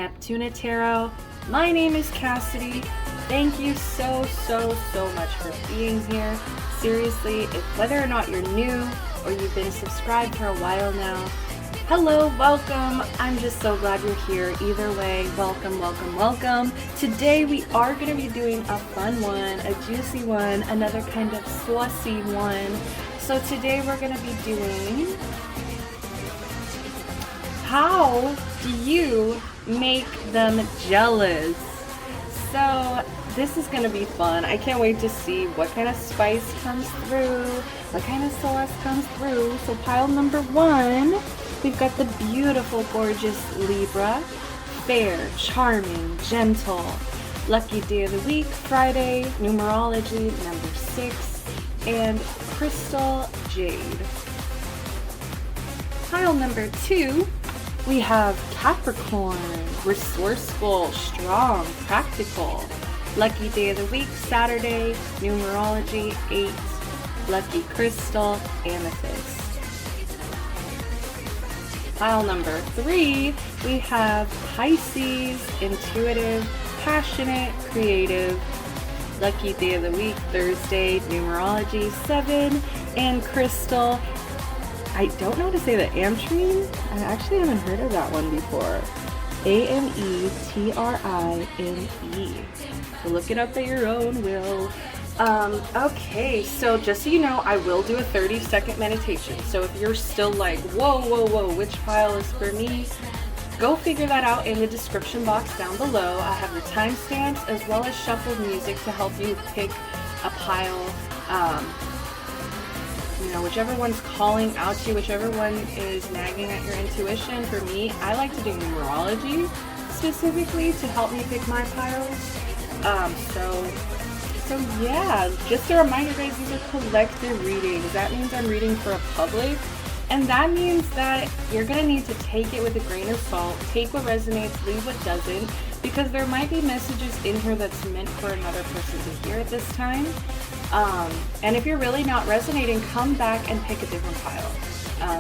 Neptuna Tarot. My name is Cassidy. Thank you so much for being here. Seriously, whether or not you're new or you've been subscribed for a while now, hello, welcome. I'm just so glad you're here. Either way, welcome. Today we are going to be doing a fun one, a juicy one, another kind of saucy one. So today we're going to be doing, how do you make them jealous? So this is going to be fun. I can't wait to see what kind of spice comes through, what kind of sauce comes through. So pile number one, we've got the beautiful, gorgeous Libra, fair, charming, gentle, lucky day of the week, Friday, numerology number 6, and crystal jade. Pile number 2, we have Capricorn, resourceful, strong, practical, lucky day of the week, Saturday, numerology 8, lucky crystal, amethyst. Pile number 3, we have Pisces, intuitive, passionate, creative, lucky day of the week, Thursday, numerology 7, and crystal. I don't know how to say the ametrine. I actually haven't heard of that one before. Ametrine. So look it up at your own will. Okay, so just so you know, I will do a 30-second meditation. So if you're still like, whoa, which pile is for me? Go figure that out in the description box down below. I have the timestamps as well as shuffled music to help you pick a pile. Whichever one's calling out to you, whichever one is nagging at your intuition. For me, I like to do numerology specifically to help me pick my piles. So yeah, just a reminder guys, these are collective readings. That means I'm reading for a public, and that means that you're gonna need to take it with a grain of salt, take what resonates, leave what doesn't, because there might be messages in here that's meant for another person to hear at this time. And if you're really not resonating, come back and pick a different pile.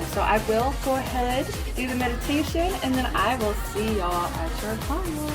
So I will go ahead, do the meditation, and then I will see y'all at your pile.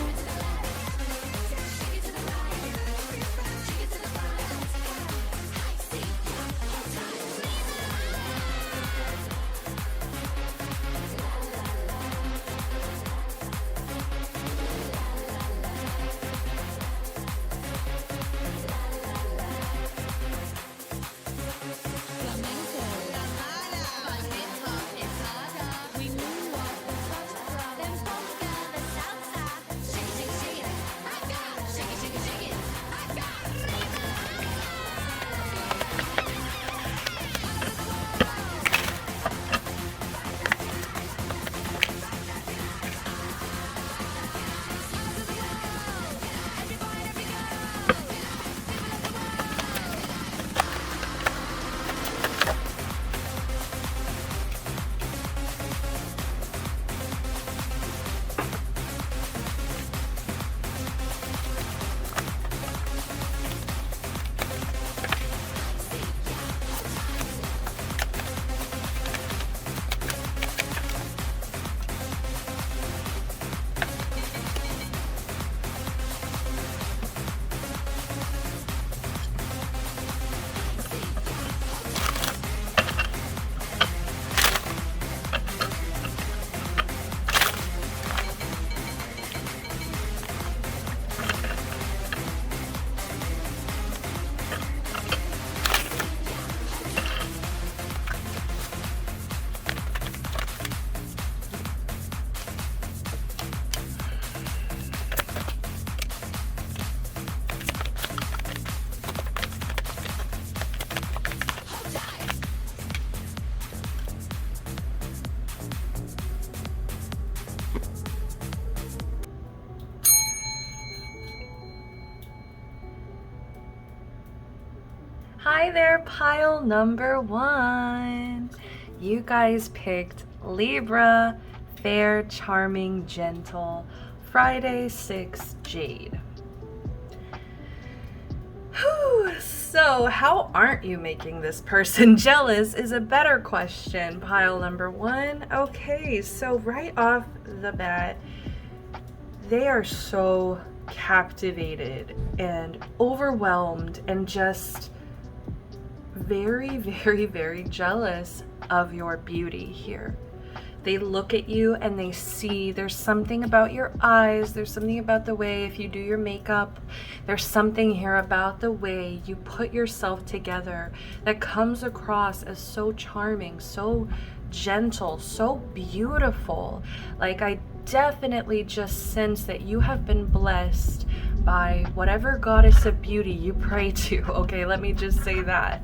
Hi there, pile number 1. You guys picked Libra, fair, charming, gentle, Friday 6, jade. Whew. So how aren't you making this person jealous is a better question, pile number 1. Okay, so right off the bat, they are so captivated and overwhelmed and just very, very, very jealous of your beauty here. They look at you and they see there's something about your eyes, there's something about the way, if you do your makeup, there's something here about the way you put yourself together that comes across as so charming, so gentle, so beautiful. Like, I definitely just sense that you have been blessed by whatever goddess of beauty you pray to. Okay, let me just say that.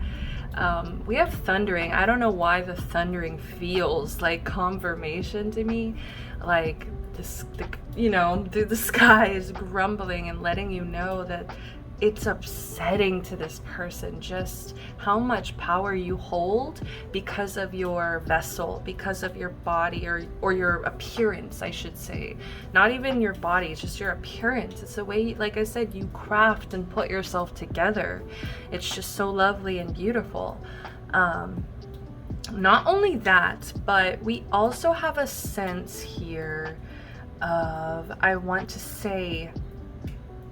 We have thundering. I don't know why the thundering feels like confirmation to me. Like this, the sky is grumbling and letting you know that it's upsetting to this person just how much power you hold because of your vessel, because of your body, or your appearance, I should say. Not even your body, it's just your appearance. It's the way, like I said, you craft and put yourself together. It's just so lovely and beautiful. Not only that, but we also have a sense here of, I want to say,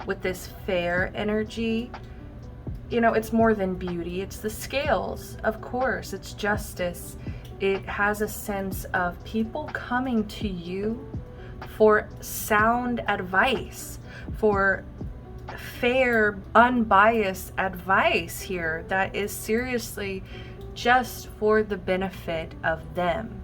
with this fair energy, it's more than beauty. It's the scales, of course. It's justice. It has a sense of people coming to you for sound advice, for fair, unbiased advice here that is seriously just for the benefit of them.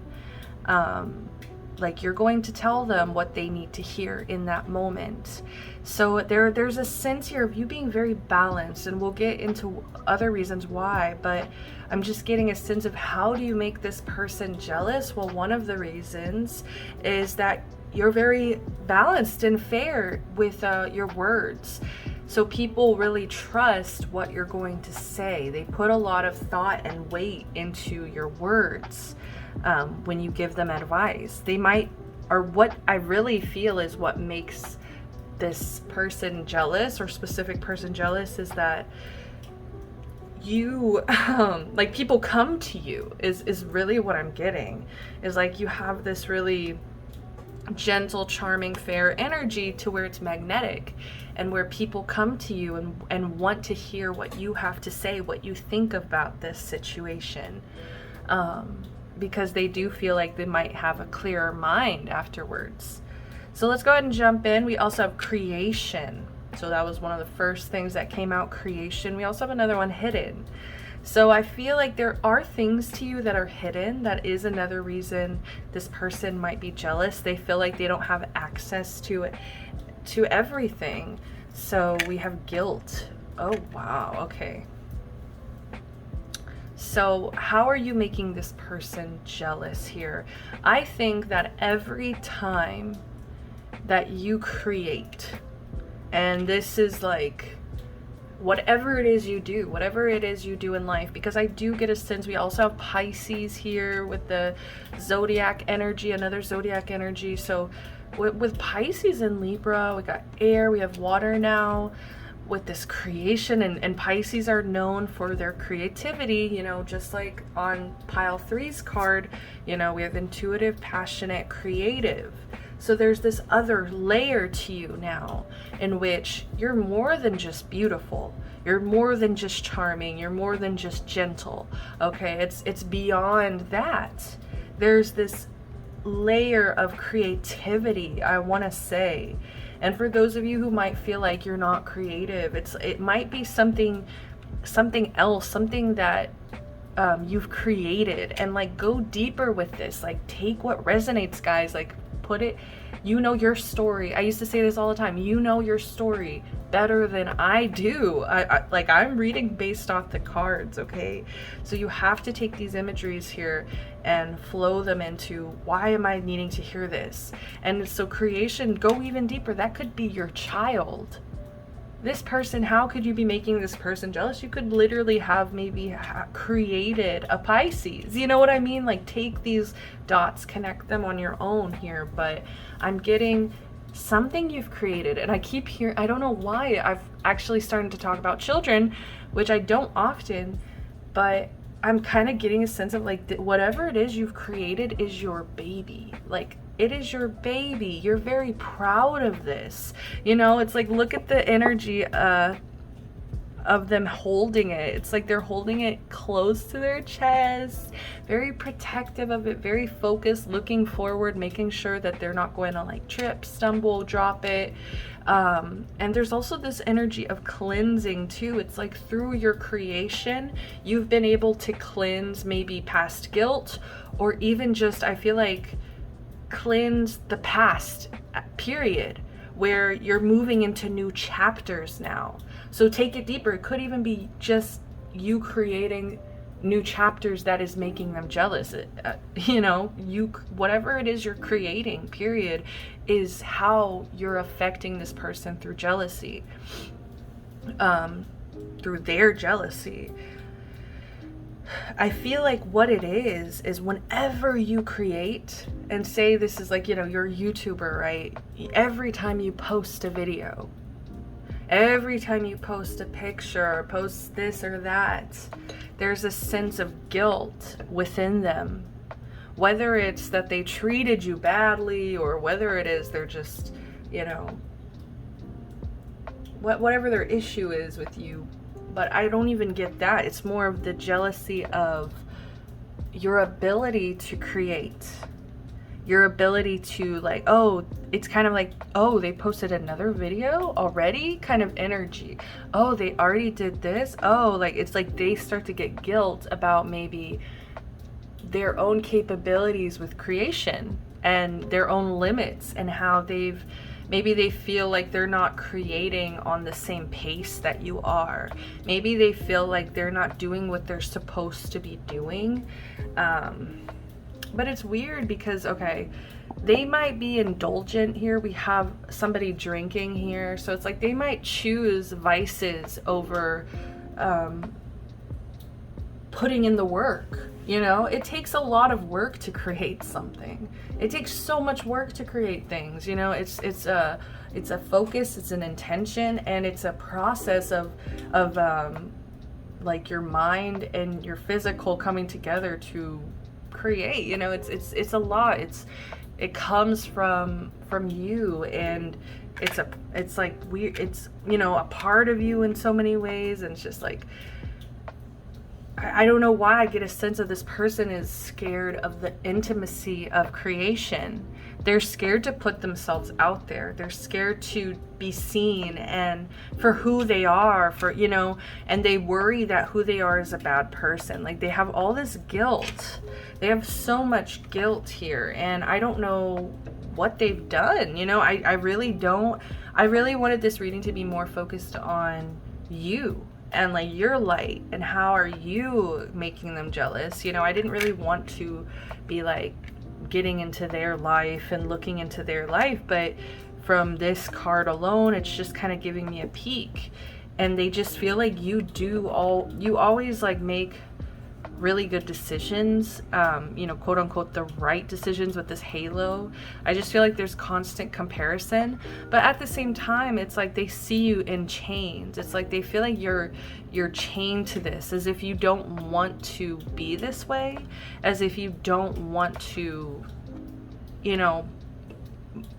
Like, you're going to tell them what they need to hear in that moment. So there's a sense here of you being very balanced, and we'll get into other reasons why, but I'm just getting a sense of how do you make this person jealous? Well, one of the reasons is that you're very balanced and fair with your words. So people really trust what you're going to say. They put a lot of thought and weight into your words. When you give them advice, they might, or what I really feel is what makes this person jealous, or specific person jealous, is that you, like, people come to you is really what I'm getting, is like you have this really gentle, charming, fair energy to where it's magnetic, and where people come to you and want to hear what you have to say, what you think about this situation. Because they do feel like they might have a clearer mind afterwards. So let's go ahead and jump in. We also have creation. So that was one of the first things that came out, creation. We also have another one, hidden. So I feel like there are things to you that are hidden. That is another reason this person might be jealous. They feel like they don't have access to it, to everything. So we have guilt. Oh, wow. Okay. So how are you making this person jealous here? I think that every time that you create, and this is like whatever it is you do in life, because I do get a sense we also have Pisces here with the zodiac energy, another zodiac energy. So with Pisces and Libra, we got air, we have water now. With this creation, and Pisces are known for their creativity, just like on pile 3's card, we have intuitive, passionate, creative. So there's this other layer to you now in which you're more than just beautiful, you're more than just charming, you're more than just gentle. Okay, it's beyond that. There's this layer of creativity, I want to say. And for those of you who might feel like you're not creative, it might be something else, something that you've created, and like go deeper with this. Like, take what resonates, guys. Like, put it, your story. I used to say this all the time. Your story better than I do. I'm reading based off the cards, okay? So you have to take these imageries here and flow them into, why am I needing to hear this? And so creation, go even deeper. That could be your child. This person, how could you be making this person jealous? You could literally have maybe created a Pisces. You know what I mean? Like, take these dots, connect them on your own here. But I'm getting something you've created, and I keep hearing, I don't know why, I've actually started to talk about children, which I don't often, but I'm kind of getting a sense of like whatever it is you've created is your baby. Like, It is your baby. You're very proud of this. You know, it's like, look at the energy of them holding it. It's like they're holding it close to their chest, very protective of it, very focused, looking forward, making sure that they're not going to like trip, stumble, drop it. And there's also this energy of cleansing too. It's like through your creation, you've been able to cleanse maybe past guilt, or even just, I feel like, cleanse the past, period, where you're moving into new chapters now. So take it deeper. It could even be just you creating new chapters that is making them jealous. You know, whatever it is you're creating, period, is how you're affecting this person through jealousy, through their jealousy. I feel like what it is whenever you create, and say this is like, you know, you're a YouTuber, right? Every time you post a video, every time you post a picture, post this or that, there's a sense of guilt within them. Whether it's that they treated you badly, or whether it is they're just, you know, whatever their issue is with you. But I don't even get that. It's more of the jealousy of your ability to create. Your ability to like, oh, it's kind of like, oh, they posted another video already kind of energy. Oh, they already did this. Oh, like, it's like they start to get guilt about maybe their own capabilities with creation and their own limits, and how maybe they feel like they're not creating on the same pace that you are. Maybe they feel like they're not doing what they're supposed to be doing. But it's weird because, okay, they might be indulgent here. We have somebody drinking here. So it's like they might choose vices over putting in the work. You know, it takes a lot of work to create something. It takes so much work to create things. You know, it's a focus, it's an intention, and it's a process of like your mind and your physical coming together to create. You know, it's a lot. It comes from you, and it's like weird. It's, you know, a part of you in so many ways, and it's just like, I don't know why I get a sense of this person is scared of the intimacy of creation. They're scared to put themselves out there. They're scared to be seen and for who they are, for, you know, and they worry that who they are is a bad person. Like, they have all this guilt. They have so much guilt here, and I don't know what they've done. You know, I really don't. I really wanted this reading to be more focused on you and like your light, and how are you making them jealous. You know, I didn't really want to be like getting into their life and looking into their life, but from this card alone, it's just kind of giving me a peek. And they just feel like you always like make really good decisions, you know, quote unquote, the right decisions with this halo. I just feel like there's constant comparison, but at the same time, it's like they see you in chains. It's like they feel like you're chained to this, as if you don't want to be this way, as if you don't want to, you know,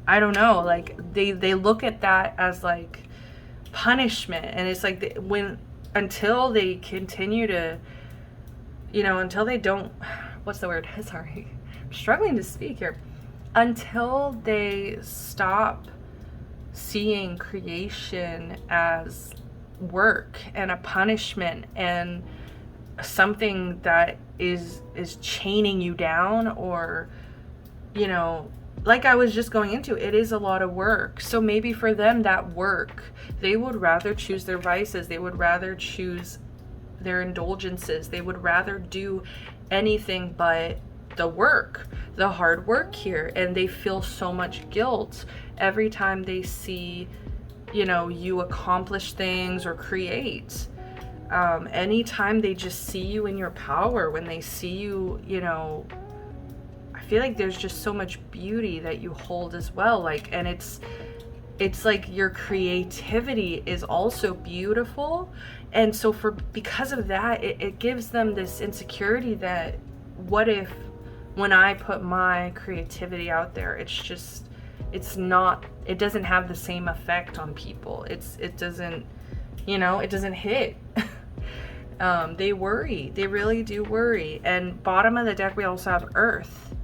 I don't know, like they look at that as like punishment. And it's like until they continue to, you know, until they don't, what's the word? Sorry, I'm struggling to speak here. Until they stop seeing creation as work and a punishment and something that is chaining you down, or, you know, like I was just going into, it is a lot of work. So maybe for them, that work, they would rather choose their vices. They would rather choose their indulgences. They would rather do anything but the work, the hard work here. And they feel so much guilt every time they see, you know, you accomplish things or create. Anytime they just see you in your power, when they see you, you know, I feel like there's just so much beauty that you hold as well. Like, and it's like your creativity is also beautiful. And so because of that, it gives them this insecurity that what if when I put my creativity out there, it's just, it's not, it doesn't have the same effect on people. It doesn't, you know, it doesn't hit. They worry. They really do worry. And bottom of the deck, we also have Earth.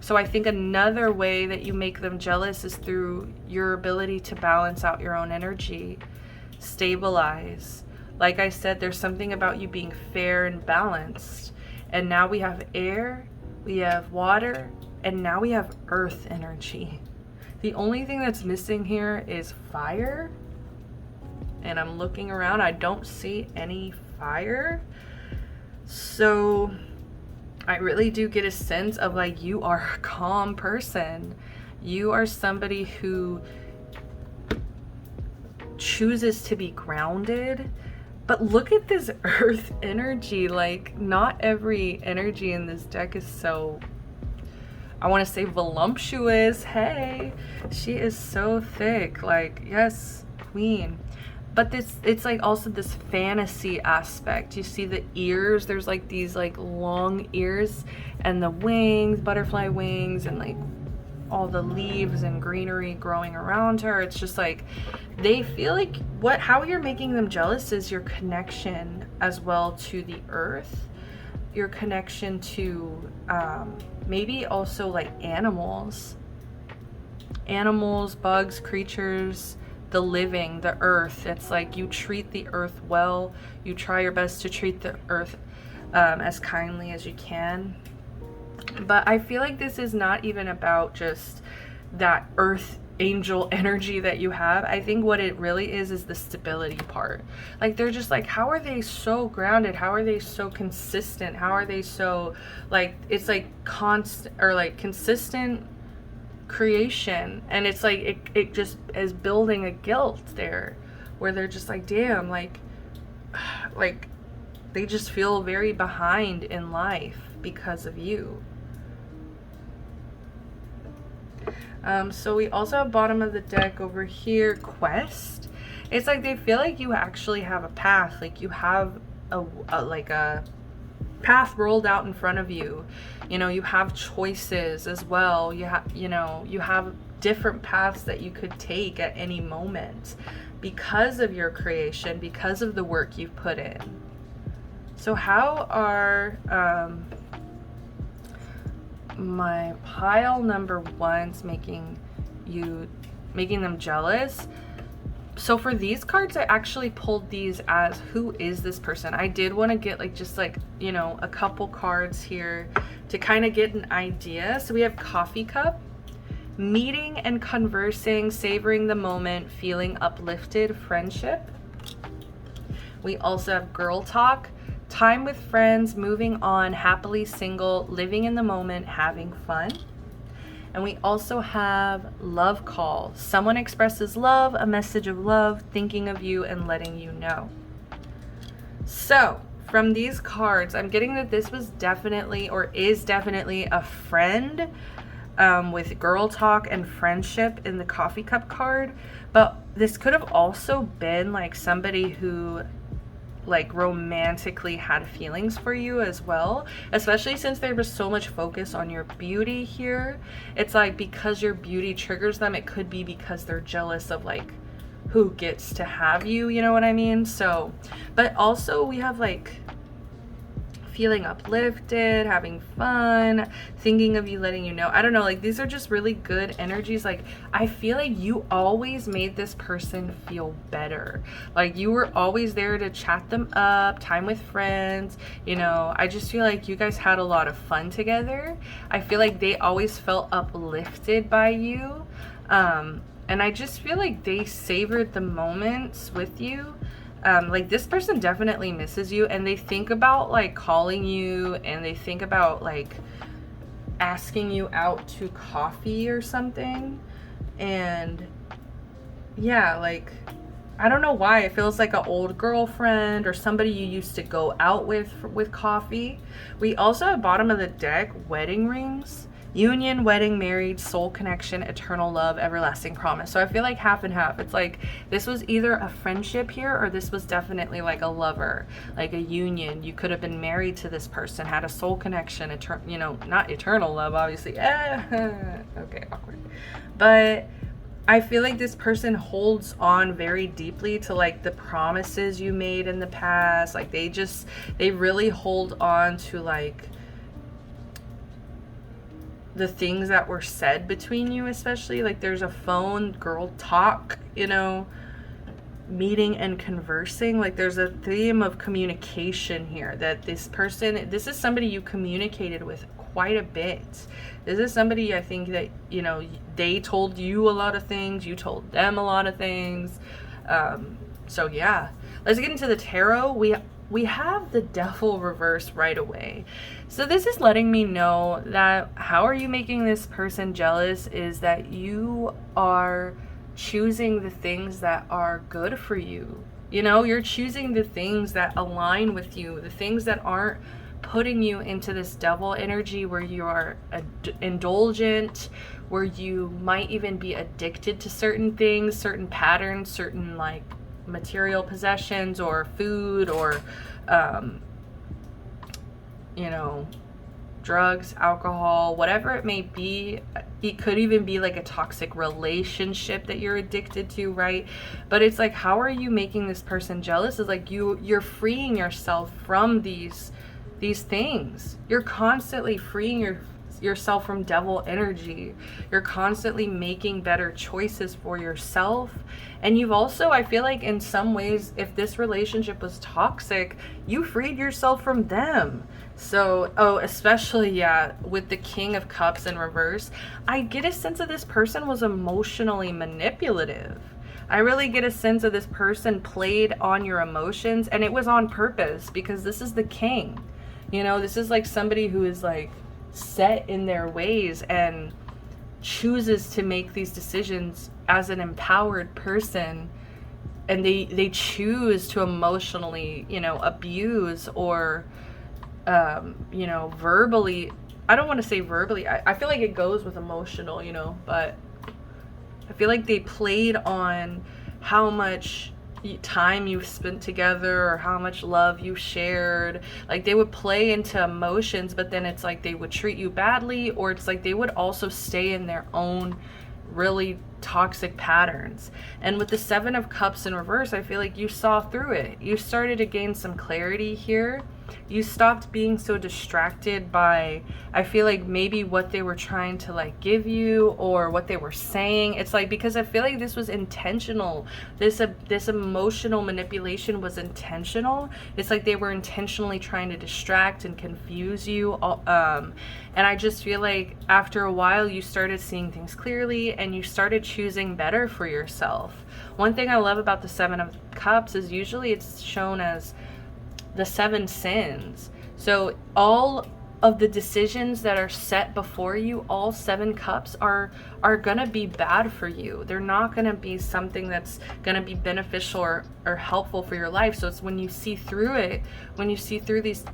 So I think another way that you make them jealous is through your ability to balance out your own energy, stabilize. Like I said, there's something about you being fair and balanced. And now we have air, we have water, and now we have earth energy. The only thing that's missing here is fire. And I'm looking around, I don't see any fire. So I really do get a sense of like, you are a calm person. You are somebody who chooses to be grounded. But look at this earth energy. Like, not every energy in this deck is so, I want to say voluptuous. Hey, she is so thick. Like, yes, queen. But this, it's like also this fantasy aspect. You see the ears, there's like these like long ears, and the wings, butterfly wings, and like all the leaves and greenery growing around her. It's just like, they feel like how you're making them jealous is your connection as well to the earth, your connection to maybe also like animals, bugs, creatures, the living, the earth. It's like you treat the earth well. You try your best to treat the earth as kindly as you can. But I feel like this is not even about just that earth angel energy that you have. I think what it really is the stability part. Like, they're just like, how are they so grounded? How are they so consistent? How are they so like, it's like constant or like consistent creation. And it's like it just is building a guilt there where they're just like, damn, like they just feel very behind in life because of you. So we also have bottom of the deck over here, quest. It's like they feel like you actually have a path, like you have a path rolled out in front of you. You know, you have choices as well. You have different paths that you could take at any moment because of your creation, because of the work you've put in. So how are my pile number ones making them jealous? So for these cards, I actually pulled these as, who is this person? I did want to get like just like, you know, a couple cards here to kind of get an idea. So we have coffee cup, meeting and conversing, savoring the moment, feeling uplifted, friendship. We also have girl talk, time with friends, moving on, happily single, living in the moment, having fun. And we also have love call. Someone expresses love, a message of love, thinking of you and letting you know. So from these cards, I'm getting that this was definitely or is definitely a friend with girl talk and friendship in the coffee cup card. But this could have also been like somebody who like romantically had feelings for you as well, especially since there was so much focus on your beauty here. It's like because your beauty triggers them, it could be because they're jealous of like who gets to have you, you know what I mean? So, but also we have like feeling uplifted, having fun, thinking of you, letting you know. I don't know, like these are just really good energies. Like I feel like you always made this person feel better. Like you were always there to chat them up, time with friends, you know. I just feel like you guys had a lot of fun together. I feel like they always felt uplifted by you. And I just feel like they savored the moments with you. Like this person definitely misses you, and they think about like calling you, and they think about like asking you out to coffee or something. And yeah, like I don't know why it feels like an old girlfriend or somebody you used to go out with coffee. We also have bottom of the deck wedding rings, Union, wedding, married, soul connection, eternal love, everlasting promise. So I feel like half and half. It's like this was either a friendship here, or this was definitely like a lover, like a union. You could have been married to this person, had a soul connection, you know, not eternal love, obviously. Okay, awkward. But I feel like this person holds on very deeply to like the promises you made in the past. Like they really hold on to like the things that were said between you, especially like there's a phone girl talk, you know, meeting and conversing. Like there's a theme of communication here, that this is somebody you communicated with quite a bit. This is somebody, I think, that, you know, they told you a lot of things, you told them a lot of things. So yeah, let's get into the tarot. We have the Devil reverse right away. So this is letting me know that how are you making this person jealous is that you are choosing the things that are good for you. You know, you're choosing the things that align with you, the things that aren't putting you into this devil energy where you are indulgent, where you might even be addicted to certain things, certain patterns, certain like material possessions or food or you know, drugs, alcohol, whatever it may be. It could even be like a toxic relationship that you're addicted to, right? But it's like, how are you making this person jealous? Is like you're freeing yourself from these things. You're constantly freeing yourself from devil energy. You're constantly making better choices for yourself. And you've also, I feel like in some ways, if this relationship was toxic, you freed yourself from them. So, especially, yeah, with the King of Cups in reverse, I get a sense that this person was emotionally manipulative. I really get a sense that this person played on your emotions, and it was on purpose, because this is the king. You know, this is like somebody who is like set in their ways and chooses to make these decisions as an empowered person, and they choose to emotionally, you know, abuse or you know, verbally. I don't want to say verbally, I feel like it goes with emotional, you know, but I feel like they played on how much time you've spent together or how much love you shared. Like they would play into emotions, but then it's like they would treat you badly, or it's like they would also stay in their own really toxic patterns. And with the Seven of Cups in reverse, I feel like you saw through it. You started to gain some clarity here. You stopped being so distracted by, I feel like, maybe what they were trying to like give you or what they were saying. It's like, because I feel like this was intentional. This emotional manipulation was intentional. It's like they were intentionally trying to distract and confuse you. And I just feel like after a while you started seeing things clearly and you started choosing better for yourself. One thing I love about the Seven of Cups is usually it's shown as the seven sins. So all of the decisions that are set before you, all seven cups are gonna be bad for you. They're not gonna be something that's gonna be beneficial or helpful for your life. So it's when you see through it, when you see through these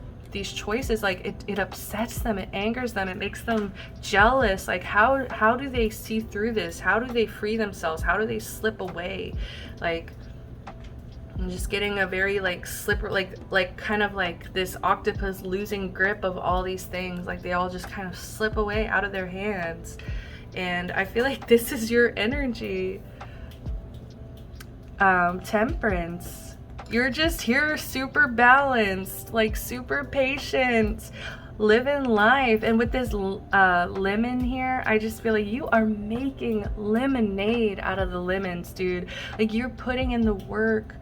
choices, like it upsets them, it angers them, it makes them jealous. Like how do they see through this? How do they free themselves? How do they slip away? Like, I'm just getting a very like slipper, like kind of like this octopus losing grip of all these things. Like they all just kind of slip away out of their hands. And I feel like this is your energy. Temperance. You're just here super balanced, like super patient, living life. And with this lemon here, I just feel like you are making lemonade out of the lemons, dude. Like you're putting in the work.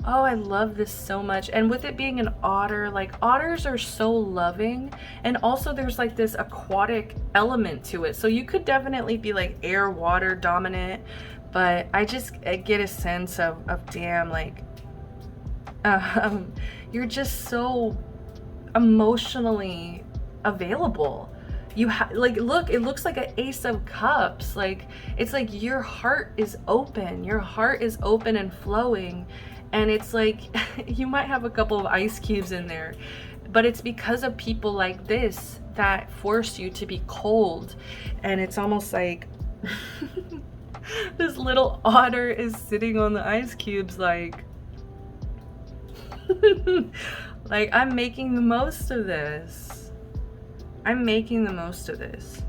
Oh, I love this so much. And with it being an otter, like otters are so loving, and also there's like this aquatic element to it. So you could definitely be like air, water dominant, but I get a sense of damn, like you're just so emotionally available. You like, look, it looks like an Ace of Cups. Like it's like your heart is open and flowing. And it's like you might have a couple of ice cubes in there, but it's because of people like this that force you to be cold. And it's almost like this little otter is sitting on the ice cubes like like, I'm making the most of this. I'm making the most of this.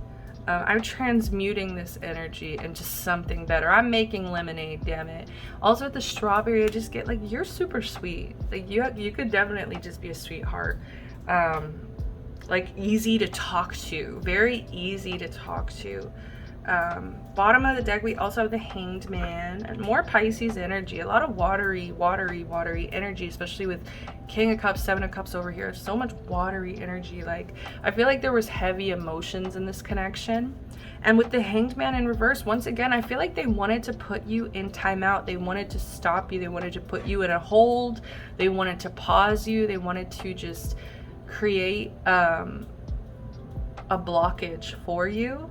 I'm transmuting this energy into something better. I'm making lemonade, damn it. Also with the strawberry, I just get like, you're super sweet. Like you could definitely just be a sweetheart. Like easy to talk to, very easy to talk to. Bottom of the deck, we also have the Hanged Man and more Pisces energy. A lot of watery energy, especially with King of Cups, Seven of Cups over here. So much watery energy. Like, I feel like there was heavy emotions in this connection. And with the Hanged Man in reverse, once again, I feel like they wanted to put you in timeout. They wanted to stop you. They wanted to put you in a hold. They wanted to pause you. They wanted to just create a blockage for you.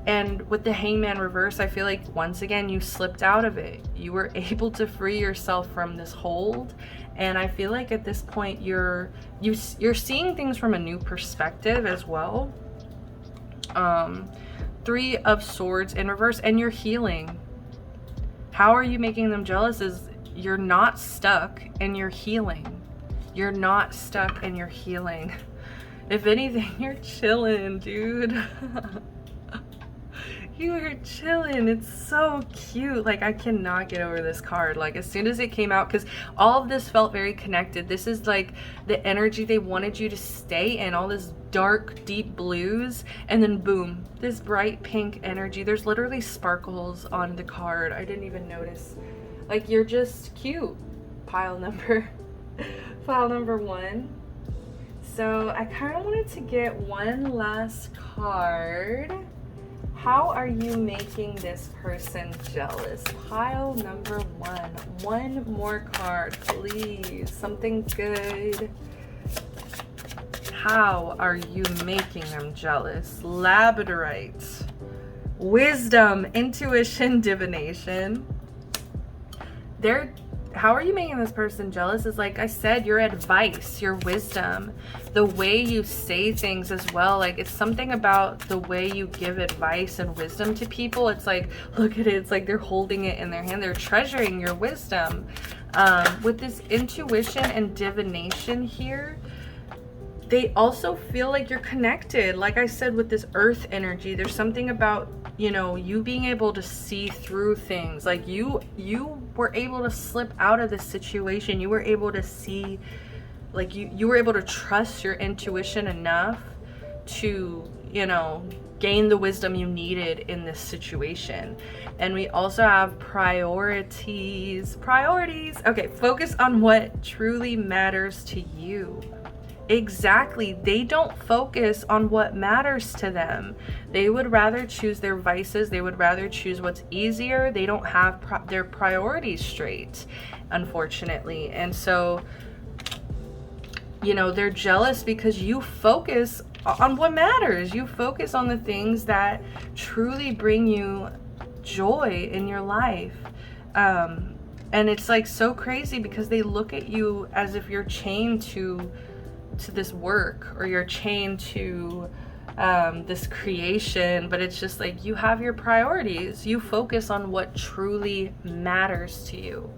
And with the Hangman reverse, I feel like once again you slipped out of it. You were able to free yourself from this hold, and I feel like at this point you're seeing things from a new perspective as well. Three of Swords in reverse, and you're healing. How are you making them jealous? Is you're not stuck and you're healing. You're not stuck and you're healing. If anything, you're chilling, dude. You are chilling. It's so cute. Like, I cannot get over this card. Like, as soon as it came out, because all of this felt very connected. This is like the energy they wanted you to stay in, all this dark deep blues, and then boom, this bright pink energy. There's literally sparkles on the card. I didn't even notice. Like, you're just cute. Pile number one. So I kind of wanted to get one last card. How are you making this person jealous? Pile number one. One more card, please. Something good. How are you making them jealous? Labradorite. Wisdom, intuition, divination. How are you making this person jealous is, like I said, your advice, your wisdom, the way you say things as well. Like, it's something about the way you give advice and wisdom to people. It's like, look at it. It's like they're holding it in their hand. They're treasuring your wisdom. With this intuition and divination here, they also feel like you're connected. Like I said, with this earth energy, there's something about, you know, you being able to see through things. Like you were able to slip out of this situation. You were able to see, like you were able to trust your intuition enough to, you know, gain the wisdom you needed in this situation. And we also have priorities. Okay, focus on what truly matters to you. Exactly. They don't focus on what matters to them. They would rather choose their vices. They would rather choose what's easier. They don't have their priorities straight, unfortunately. And so, you know, they're jealous because you focus on what matters. You focus on the things that truly bring you joy in your life. And it's like so crazy because they look at you as if you're chained to this work, or you're chained to this creation, but it's just like you have your priorities. You focus on what truly matters to you.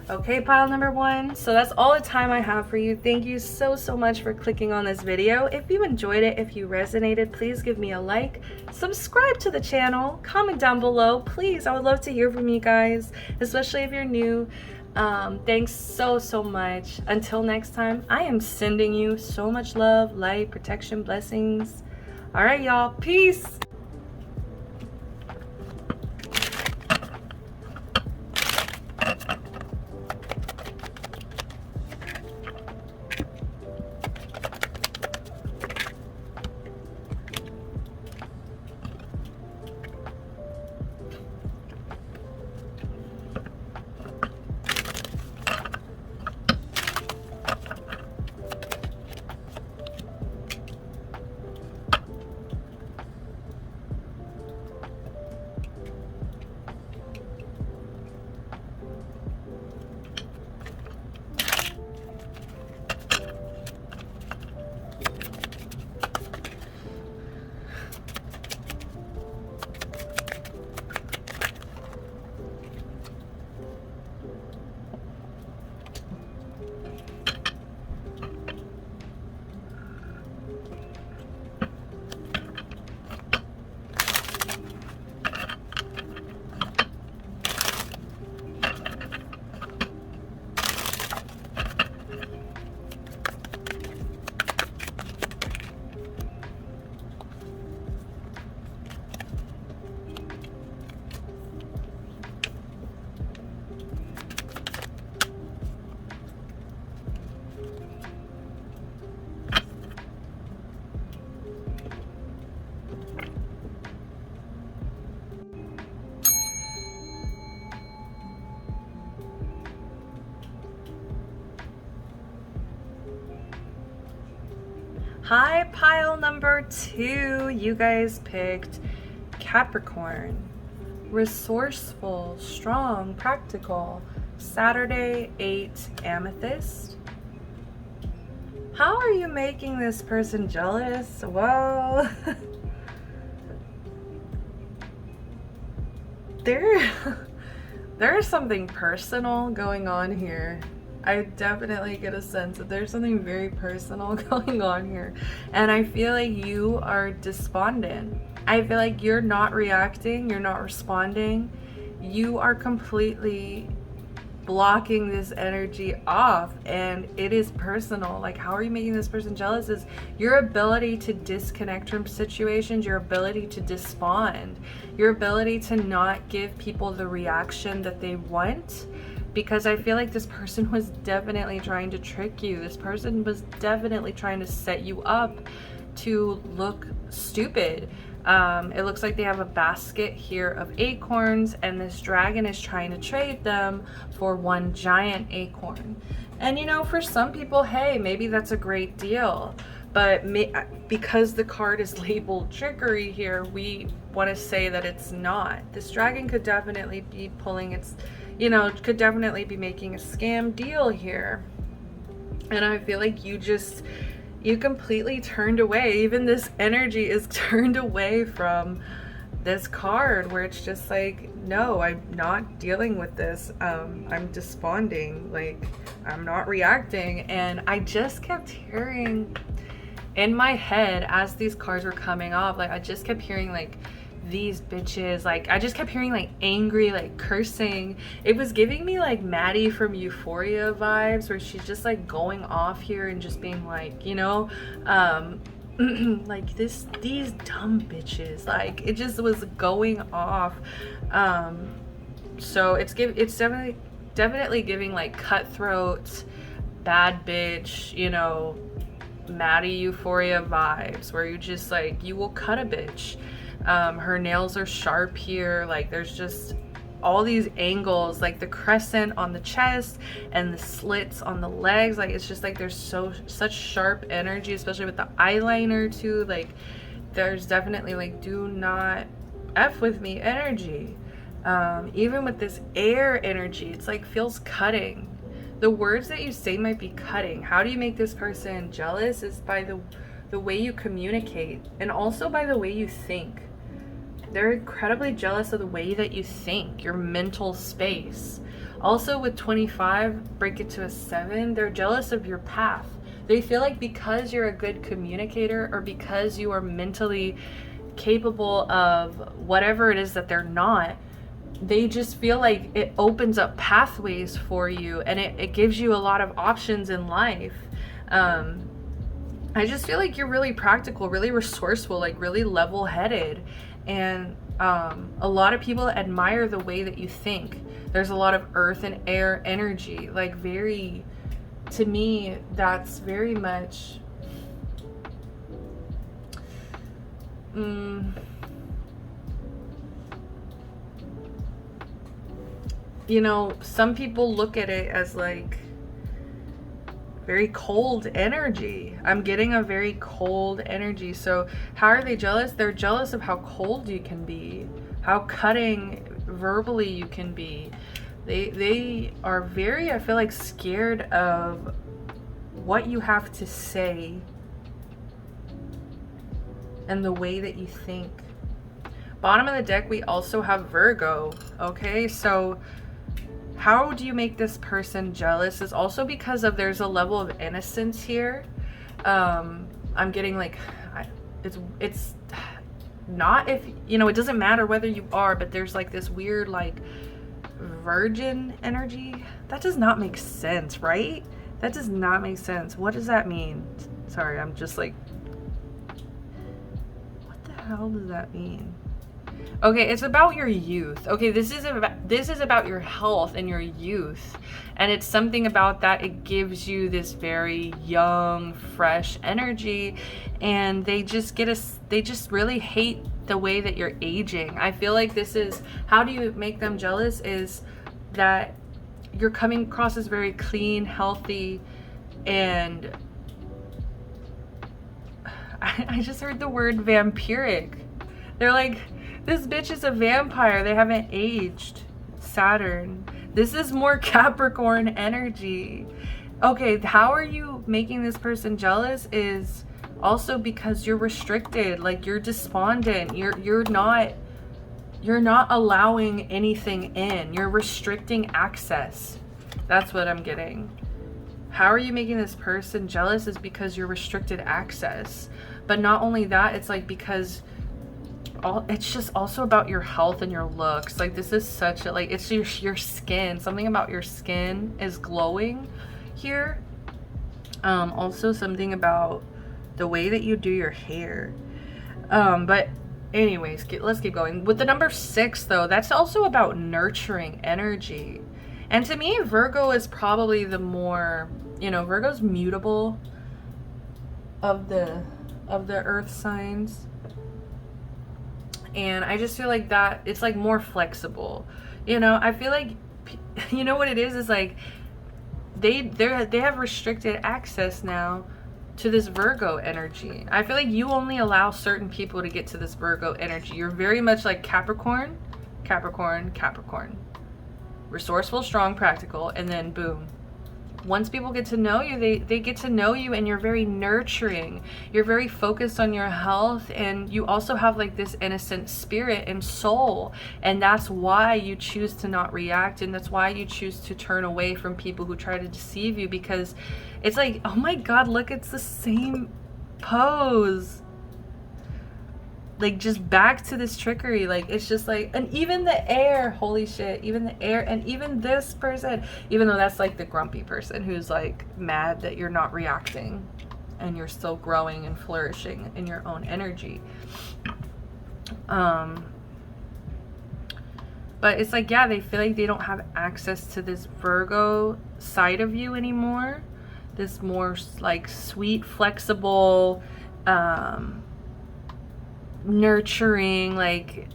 Okay, pile number one. So that's all the time I have for you. Thank you so much for clicking on this video. If you enjoyed it, if you resonated, please give me a like, subscribe to the channel, comment down below, please. I would love to hear from you guys, especially if you're new. Thanks so much. Until next time, I am sending you so much love, light, protection, blessings. All right, y'all. Peace. Hi, pile number 2. You guys picked Capricorn. Resourceful, strong, practical. Saturday, 8, amethyst. How are you making this person jealous? Well, there is something personal going on here. I definitely get a sense that there's something very personal going on here. And I feel like you are despondent. I feel like you're not reacting, you're not responding. You are completely blocking this energy off, and it is personal. Like, how are you making this person jealous is your ability to disconnect from situations, your ability to despond, your ability to not give people the reaction that they want. Because I feel like this person was definitely trying to trick you. This person was definitely trying to set you up to look stupid. It looks like they have a basket here of acorns, and this dragon is trying to trade them for one giant acorn. And you know, for some people, hey, maybe that's a great deal. But because the card is labeled trickery here, we want to say that it's not. This dragon could definitely be pulling its, you know, could definitely be making a scam deal here. And I feel like you completely turned away. Even this energy is turned away from this card, where it's just like, no, I'm not dealing with this. I'm desponding, like I'm not reacting. And I just kept hearing in my head as these cards were coming off, like I just kept hearing like, these bitches, like I just kept hearing like angry, like cursing. It was giving me like Maddie from Euphoria vibes, where she's just like going off here and just being like, you know, like these dumb bitches, like it just was going off. So it's definitely giving like cutthroat, bad bitch, you know, Maddie Euphoria vibes, where you just like, you will cut a bitch. Her nails are sharp here. Like there's just all these angles, like the crescent on the chest and the slits on the legs. Like it's just like there's such sharp energy, especially with the eyeliner too. Like there's definitely like, do not F with me energy. Even with this air energy, it's like feels cutting. The words that you say might be cutting. How do you make this person jealous is by the way you communicate, and also by the way you think. They're incredibly jealous of the way that you think, your mental space. Also with 25, break it to a 7, they're jealous of your path. They feel like because you're a good communicator, or because you are mentally capable of whatever it is that they're not, they just feel like it opens up pathways for you, and it gives you a lot of options in life. I just feel like you're really practical, really resourceful, like really level-headed. And a lot of people admire the way that you think. There's a lot of earth and air energy, like very, to me, that's very much, you know, some people look at it as like very cold energy. I'm getting a very cold energy. So how are they jealous? They're jealous of how cold you can be, how cutting verbally you can be. They are very, I feel like, scared of what you have to say and the way that you think. Bottom of the deck, we also have Virgo. Okay, so how do you make this person jealous is also because of, there's a level of innocence here. I'm getting like, it's not, if you know, it doesn't matter whether you are, but there's like this weird like virgin energy. That does not make sense, right? That does not make sense. What does that mean? Sorry, I'm just like, what the hell does that mean? Okay, it's about your youth. Okay, this is about your health and your youth. And it's something about that, it gives you this very young, fresh energy, and they just really hate the way that you're aging. I feel like this is, how do you make them jealous is that you're coming across as very clean, healthy, and I just heard the word vampiric. They're like, this bitch is a vampire. They haven't aged. Saturn. This is more Capricorn energy. Okay, how are you making this person jealous is also because you're restricted. Like, you're despondent. You're not allowing anything in. You're restricting access. That's what I'm getting. How are you making this person jealous is because you're restricted access. But not only that, it's like because it's just also about your health and your looks. Like, this is such a, like, it's your skin. Something about your skin is glowing here. Also something about the way that you do your hair. But anyways, let's keep going. With the number 6 though, that's also about nurturing energy. And to me, Virgo is probably the more, you know, Virgo's mutable of the earth signs. And I just feel like that it's like more flexible. You know, I feel like, you know what it is like they have restricted access now to this Virgo energy. I feel like you only allow certain people to get to this Virgo energy. You're very much like Capricorn, Capricorn, Capricorn. Resourceful, strong, practical, and then boom. Once people get to know you, they get to know you, and you're very nurturing. You're very focused on your health, and you also have like this innocent spirit and soul, and that's why you choose to not react, and that's why you choose to turn away from people who try to deceive you, because it's like, oh my god, look, it's the same pose. Like, just back to this trickery. Like, it's just like, and even the air, holy shit, even the air, and even this person, even though that's like the grumpy person who's like mad that you're not reacting and you're still growing and flourishing in your own energy. But it's like, yeah, they feel like they don't have access to this Virgo side of you anymore. This more like sweet, flexible, nurturing, like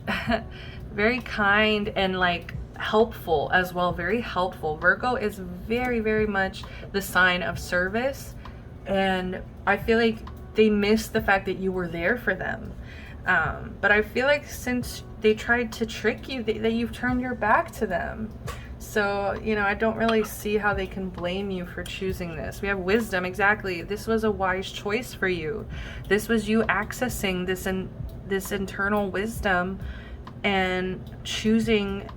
very kind and like helpful as well. Very helpful. Virgo is very, very much the sign of service, and I feel like they miss the fact that you were there for them. But I feel like since they tried to trick you, that you've turned your back to them. So, you know, I don't really see how they can blame you for choosing this. We have wisdom. Exactly. This was a wise choice for you. This was you accessing this internal wisdom and choosing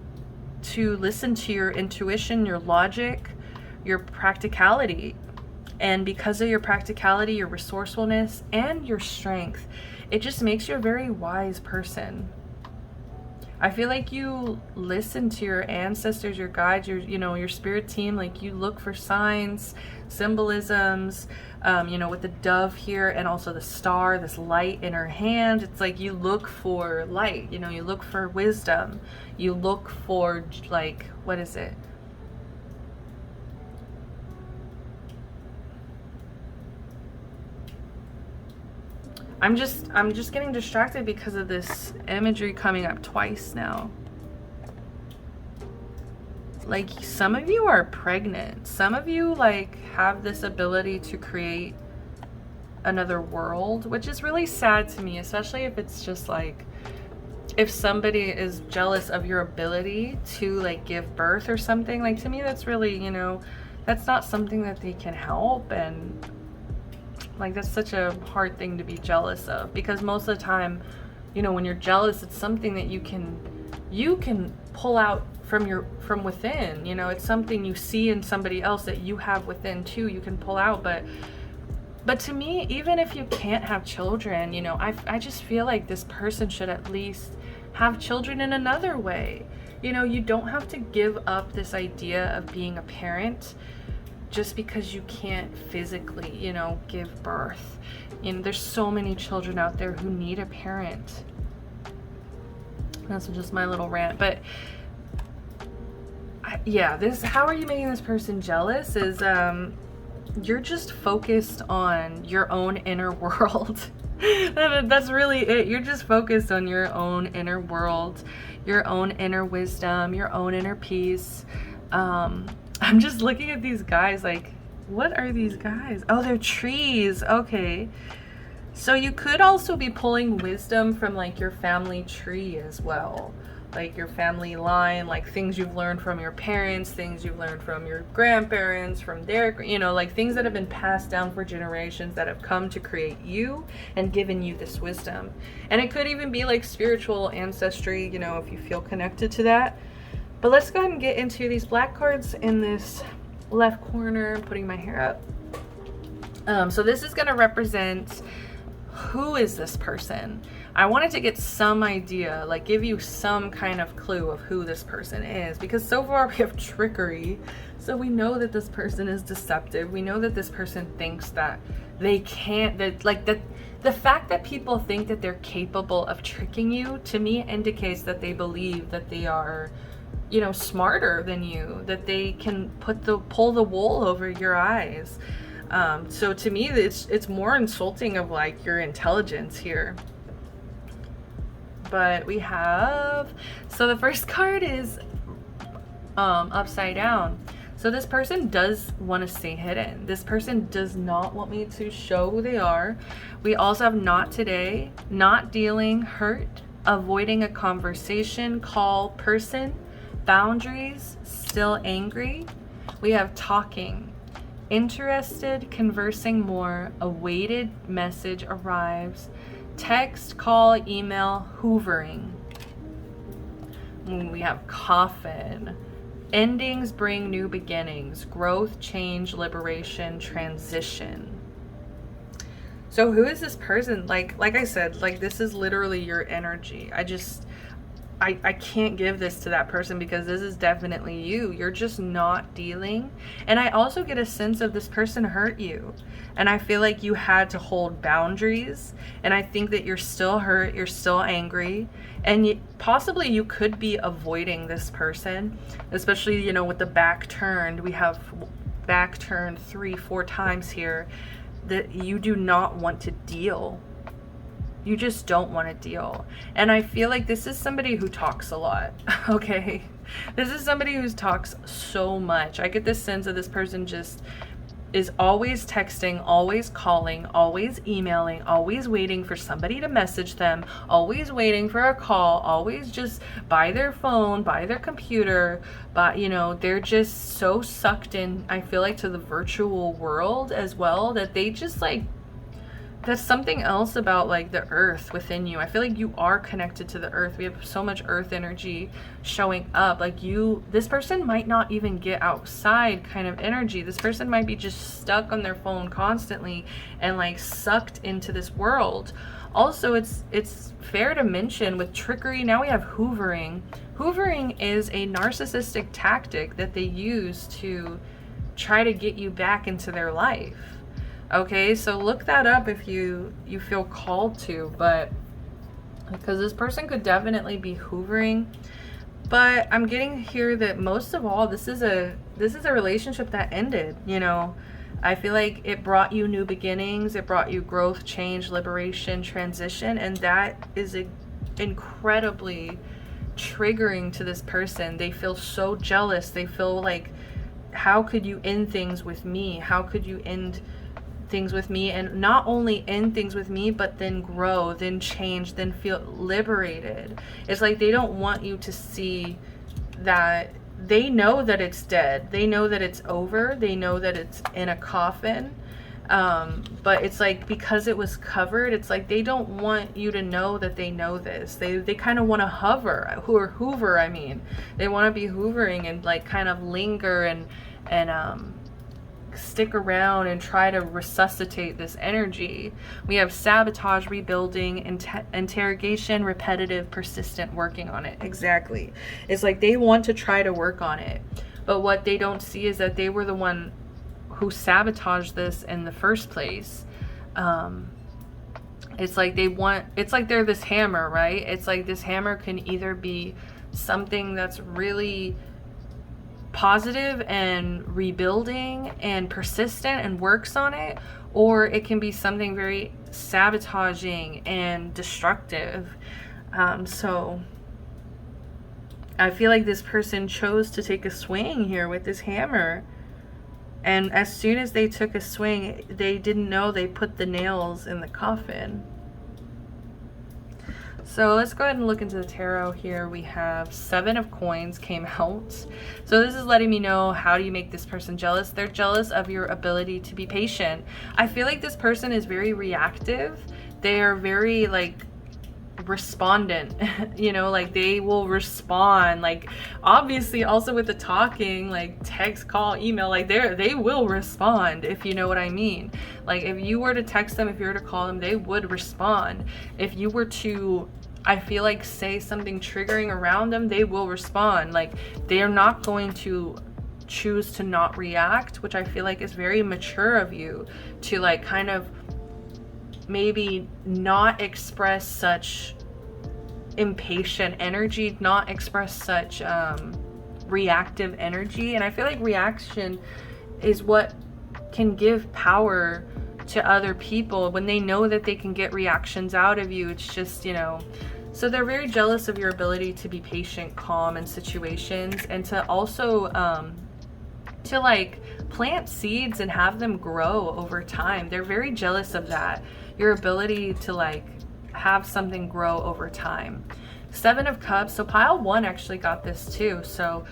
to listen to your intuition, your logic, your practicality. And because of your practicality, your resourcefulness, and your strength, it just makes you a very wise person. I feel like you listen to your ancestors, your guides, your spirit team. Like, you look for signs, symbolisms, with the dove here, and also the star, this light in her hand. It's like you look for light, you look for wisdom. You look for, like, what is it? I'm just getting distracted because of this imagery coming up twice now. Like, some of you are pregnant. Some of you, like, have this ability to create another world, which is really sad to me, especially if it's just like, if somebody is jealous of your ability to, like, give birth or something. Like, to me, that's really, that's not something that they can help. And like, that's such a hard thing to be jealous of, because most of the time, when you're jealous, it's something that you can pull out from within. It's something you see in somebody else that you have within too. You can pull out. But to me, even if you can't have children, I just feel like this person should at least have children in another way. You don't have to give up this idea of being a parent just because you can't physically, give birth. There's so many children out there who need a parent. That's just my little rant. But how are you making this person jealous is you're just focused on your own inner world. That's really it. You're just focused on your own inner world, your own inner wisdom, your own inner peace. I'm just looking at these guys like, what are these guys? Oh, they're trees. Okay. So you could also be pulling wisdom from like your family tree as well, like your family line, like things you've learned from your parents, things you've learned from your grandparents, from their, you know, like things that have been passed down for generations that have come to create you and given you this wisdom. And it could even be like spiritual ancestry, you know, if you feel connected to that. But let's go ahead and get into these black cards in this left corner. I'm putting my hair up. So this is going to represent, who is this person? I wanted to get some idea, like give you some kind of clue of who this person is, because so far we have trickery. So we know that this person is deceptive. We know that this person thinks that they can't, that like that the fact that people think that they're capable of tricking you, to me indicates that they believe that they are, you know, smarter than you, that they can pull the wool over your eyes. So to me, it's more insulting of like your intelligence here. But we have, so the first card is upside down. So this person does want to stay hidden. This person does not want me to show who they are. We also have not today, not dealing, hurt, avoiding a conversation, call, person, boundaries, still angry. We have talking, interested, conversing more, awaited message arrives, text, call, email, hoovering. We have coffin, endings bring new beginnings, growth, change, liberation, transition. So who is this person? Like I said, like this is literally your energy. I can't give this to that person because this is definitely you. You're just not dealing. And I also get a sense of this person hurt you. And I feel like you had to hold boundaries. And I think that you're still hurt. You're still angry. And possibly you could be avoiding this person, especially, you know, with the back turned. We have back turned 3-4 times here, that you do not want to deal. You just don't want to deal. And I feel like this is somebody who talks a lot. Okay, this is somebody who talks so much. I get this sense of this person just is always texting, always calling, always emailing, always waiting for somebody to message them, always waiting for a call, always just by their phone, by their computer. But you know, they're just so sucked in, I feel like, to the virtual world as well, that they just like, that's something else about like the earth within you. I feel like you are connected to the earth. We have so much earth energy showing up. Like this person might not even get outside kind of energy. This person might be just stuck on their phone constantly and like sucked into this world. Also, it's fair to mention with trickery, now we have hoovering. Hoovering is a narcissistic tactic that they use to try to get you back into their life. Okay, so look that up if you feel called to, but because this person could definitely be hoovering. But I'm getting here that most of all, this is a relationship that ended, you know. I feel like it brought you new beginnings, it brought you growth, change, liberation, transition, and that is incredibly triggering to this person. They feel so jealous. They feel like, how could you end things with me? How could you end things with me, and not only end things with me, but then grow, then change, then feel liberated? It's like they don't want you to see that. They know that it's dead. They know that it's over. They know that it's in a coffin. But it's like, because it was covered, it's like they don't want you to know that they know this. They kind of want to hoover, I mean. They want to be hoovering and like kind of linger and stick around and try to resuscitate this energy. We have sabotage, rebuilding, interrogation, repetitive, persistent, working on it. Exactly. It's like they want to try to work on it, but what they don't see is that they were the one who sabotaged this in the first place. It's like it's like they're this hammer, right? It's like this hammer can either be something that's really positive and rebuilding and persistent and works on it, or it can be something very sabotaging and destructive. So I feel like this person chose to take a swing here with this hammer, And as soon as they took a swing, they didn't know they put the nails in the coffin. So let's go ahead and look into the tarot here. We have 7 of coins came out. So this is letting me know, how do you make this person jealous? They're jealous of your ability to be patient. I feel like this person is very reactive. They are very like respondent, you know, like they will respond, like obviously also with the talking, like text, call, email, like they will respond, if you know what I mean. Like if you were to text them, if you were to call them, they would respond. If you were to, I feel like, say something triggering around them, they will respond. Like they are not going to choose to not react, which I feel like is very mature of you to like kind of maybe not express such impatient energy, not express such reactive energy. And I feel like reaction is what can give power to other people when they know that they can get reactions out of you. It's just, you know, so they're very jealous of your ability to be patient, calm in situations, and to also to like plant seeds and have them grow over time. They're very jealous of that, your ability to like have something grow over time. 7 of Cups. So pile 1 actually got this too. So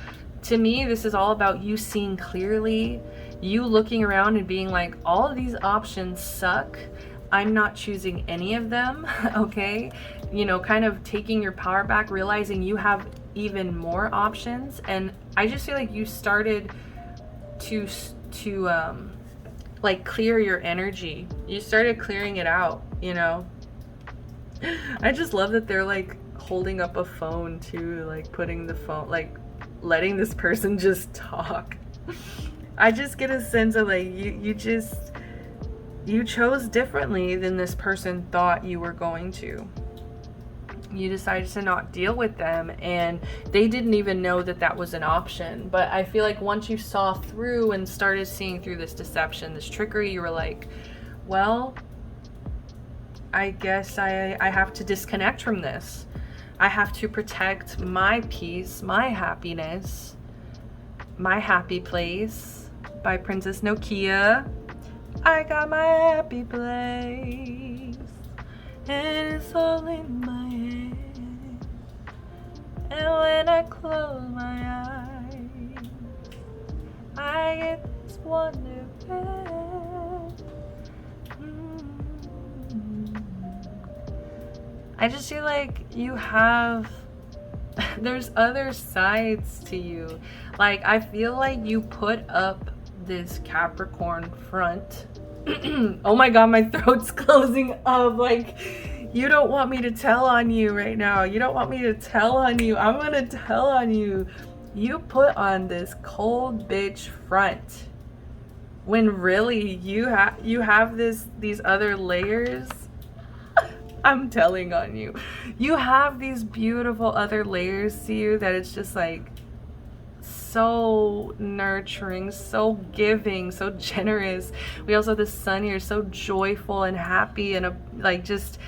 to me, this is all about you seeing clearly, you looking around and being like, all of these options suck, I'm not choosing any of them. Okay, you know, kind of taking your power back, realizing you have even more options. And I just feel like you started to like clear your energy. You started clearing it out, you know. I just love that they're like holding up a phone too, like putting the phone, like letting this person just talk. I just get a sense of like you chose differently than this person thought you were going to. You decided to not deal with them, and they didn't even know that that was an option. But I feel like once you saw through and started seeing through this deception, this trickery, you were like, well, I guess I have to disconnect from this. I have to protect my peace, my happiness, my happy place. By Princess Nokia. I got my happy place, and it's all in my head. And when I close my eyes, I get this wonderful. I just feel like you have, there's other sides to you. Like I feel like you put up this Capricorn front. Oh my god, my throat's closing up. Like, you don't want me to tell on you right now. You don't want me to tell on you. I'm gonna tell on you. You put on this cold bitch front when really you have these other layers. I'm telling on you. You have these beautiful other layers to you that it's just like so nurturing, so giving, so generous. We also have the sun here, so joyful and happy, and like just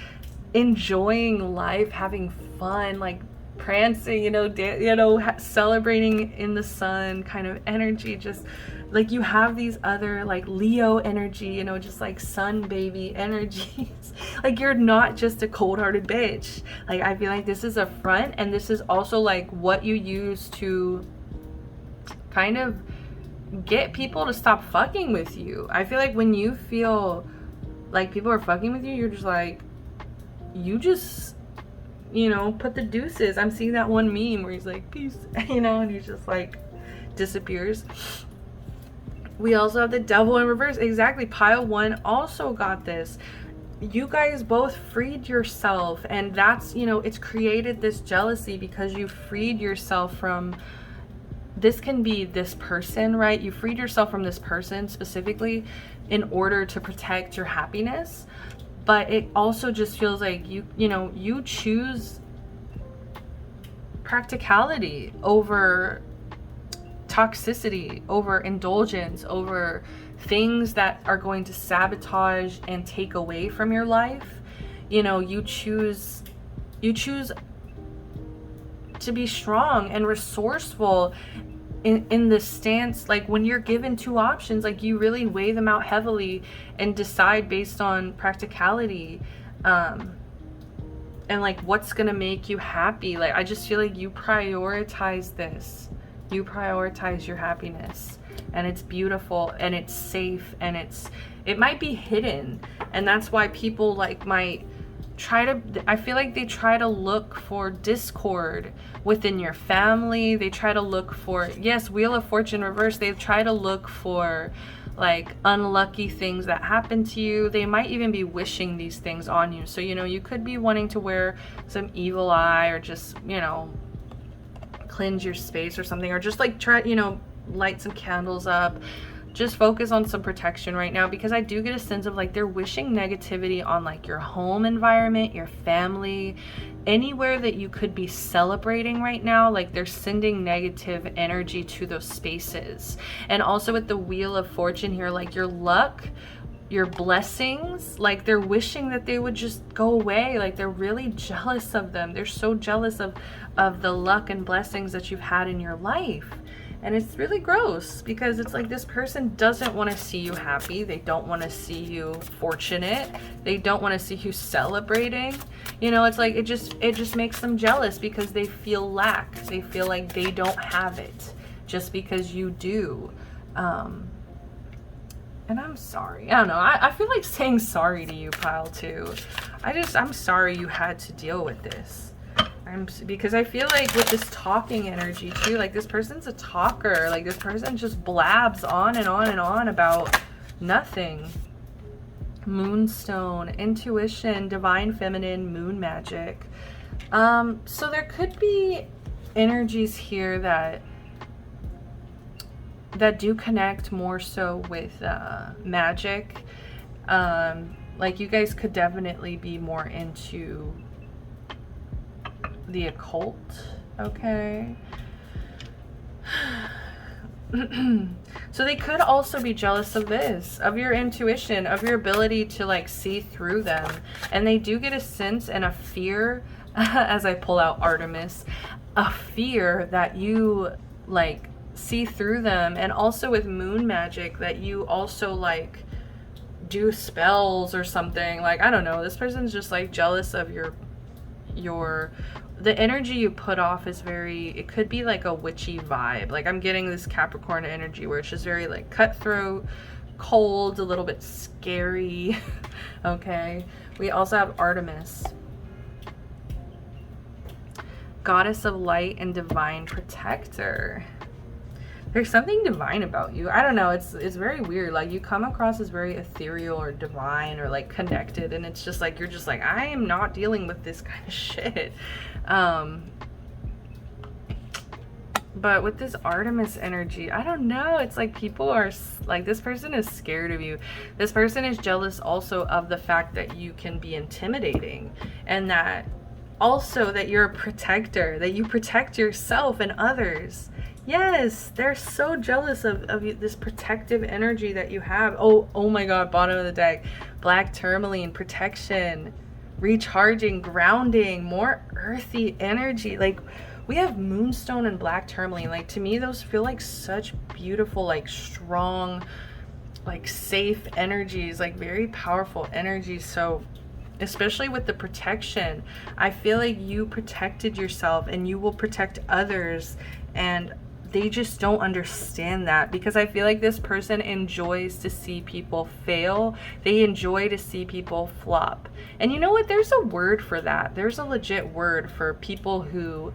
enjoying life, having fun, like prancing, you know, celebrating in the sun kind of energy. Just like you have these other like Leo energy, you know, just like sun baby energies. Like you're not just a cold-hearted bitch. Like I feel like this is a front, and this is also like what you use to kind of get people to stop fucking with you. I feel like when you feel like people are fucking with you, you're just like, you just, you know, put the deuces. I'm seeing that one meme where he's like, peace, you know, and he's just like disappears. We also have the devil in reverse. Exactly. Pile 1 also got this. You guys both freed yourself, and that's, you know, it's created this jealousy because you freed yourself from, this can be this person, right? You freed yourself from this person specifically in order to protect your happiness. But it also just feels like you know, you choose practicality over toxicity, over indulgence, over things that are going to sabotage and take away from your life. You know, you choose to be strong and resourceful in the stance, like when you're given two options, like you really weigh them out heavily and decide based on practicality, and like what's gonna make you happy. Like I just feel like you prioritize this. You prioritize your happiness, and it's beautiful and it's safe, and it might be hidden, and that's why people like might try to, I feel like they try to look for discord within your family. They try to look for, yes, Wheel of Fortune reverse, they try to look for like unlucky things that happen to you. They might even be wishing these things on you. So, you know, you could be wanting to wear some evil eye, or just, you know, cleanse your space or something, or just like try, you know, light some candles up. Just focus on some protection right now, because I do get a sense of like they're wishing negativity on like your home environment, your family, anywhere that you could be celebrating right now. Like they're sending negative energy to those spaces. And also with the Wheel of Fortune here, like your luck, your blessings, like they're wishing that they would just go away. Like they're really jealous of them. They're so jealous of the luck and blessings that you've had in your life. And it's really gross, because it's like this person doesn't want to see you happy. They don't want to see you fortunate. They don't want to see you celebrating. You know, it's like it just makes them jealous, because they feel lack. They feel like they don't have it just because you do. And I'm sorry. I don't know. I feel like saying sorry to you, pile too. I'm sorry you had to deal with this. Because I feel like with this talking energy too, like this person's a talker. Like this person just blabs on and on and on about nothing. Moonstone, intuition, divine feminine, moon magic. So there could be energies here that do connect more so with magic. Like you guys could definitely be more into the occult, okay? So they could also be jealous of this, of your intuition, of your ability to like see through them. And they do get a sense and a fear, as I pull out Artemis, a fear that you like see through them. And also with moon magic, that you also like do spells or something. Like, I don't know, this person's just like jealous of the energy you put off is very, it could be like a witchy vibe. Like I'm getting this Capricorn energy where it's just very like cutthroat, cold, a little bit scary. Okay. We also have Artemis, goddess of light and divine protector. There's something divine about you. I don't know. It's very weird. Like you come across as very ethereal or divine or like connected, and it's just like you're just like, I am not dealing with this kind of shit. But with this Artemis energy, I don't know. It's like people are like, this person is scared of you. This person is jealous also of the fact that you can be intimidating, and that also that you're a protector, that you protect yourself and others. Yes, they're so jealous of this protective energy that you have. Oh my God, bottom of the deck. Black tourmaline, protection, recharging, grounding, more earthy energy. Like we have moonstone and black tourmaline. Like to me, those feel like such beautiful, like strong, like safe energies, like very powerful energies. So especially with the protection, I feel like you protected yourself and you will protect others, and they just don't understand that, because I feel like this person enjoys to see people fail. They enjoy to see people flop. And you know what? There's a word for that. There's a legit word for people who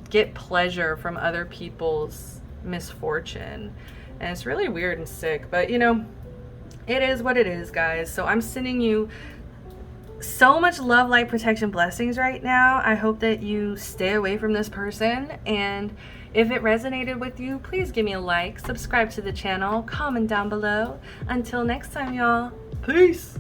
get pleasure from other people's misfortune. And it's really weird and sick, but you know, it is what it is, guys. So I'm sending you so much love, light, protection, blessings right now. I hope that you stay away from this person, and if it resonated with you, please give me a like, subscribe to the channel, comment down below. Until next time, y'all. Peace.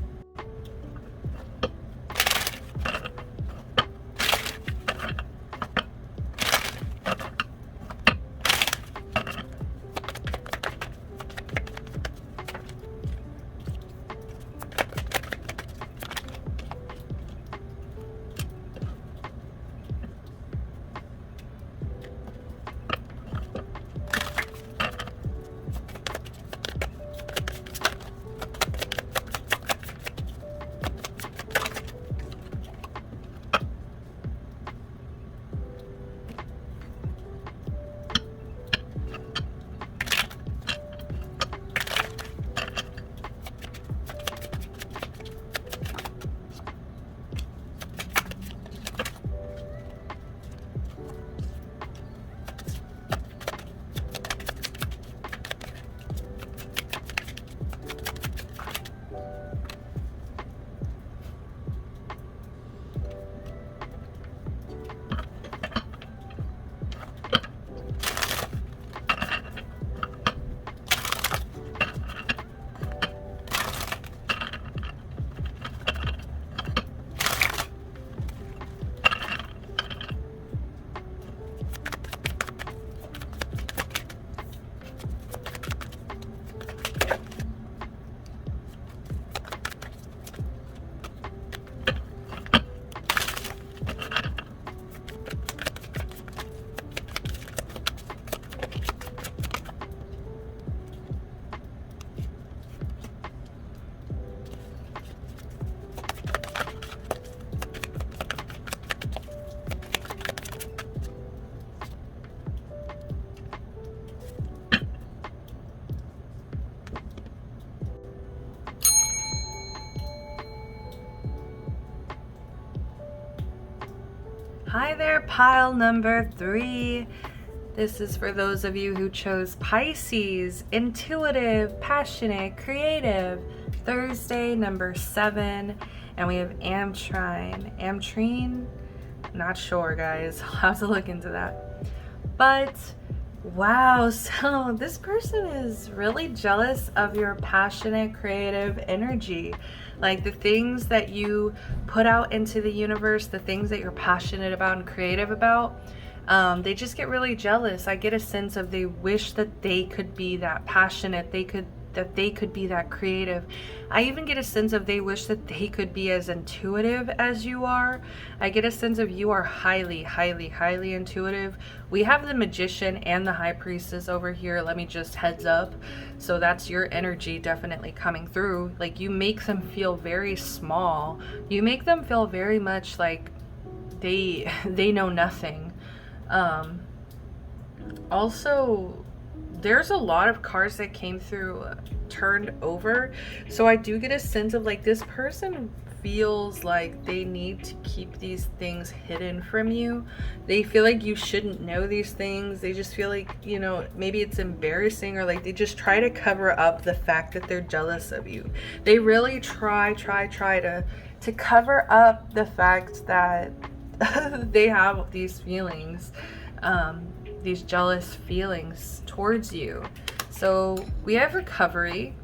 Hi there, pile number 3. This is for those of you who chose Pisces, intuitive, passionate, creative. Thursday, number 7. And we have Amtrine. Not sure, guys. I'll have to look into that. But wow, so this person is really jealous of your passionate, creative energy. Like the things that you put out into the universe, the things that you're passionate about and creative about, they just get really jealous. I get a sense of they wish that they could be that passionate, that they could be that creative. I even get a sense of they wish that they could be as intuitive as you are. I get a sense of you are highly, highly, highly intuitive. We have the Magician and the High Priestess over here. Let me just heads up. So that's your energy definitely coming through. Like you make them feel very small. You make them feel very much like they know nothing. Also, there's a lot of cards that came through turned over, so I do get a sense of like this person feels like they need to keep these things hidden from you. They feel like you shouldn't know these things. They just feel like, you know, maybe it's embarrassing, or like they just try to cover up the fact that they're jealous of you. They really try to cover up the fact that they have these feelings, these jealous feelings towards you. So we have recovery.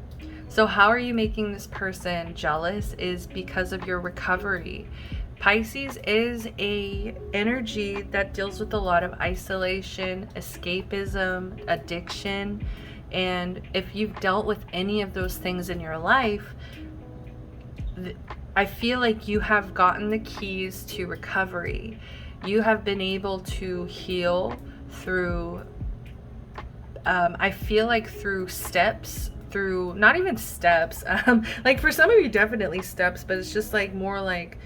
So how are you making this person jealous is because of your recovery. Pisces is a energy that deals with a lot of isolation, escapism, addiction, and if you've dealt with any of those things in your life, I feel like you have gotten the keys to recovery. You have been able to heal through, I feel like through steps, through not even steps, like for some of you definitely steps, but it's just like more like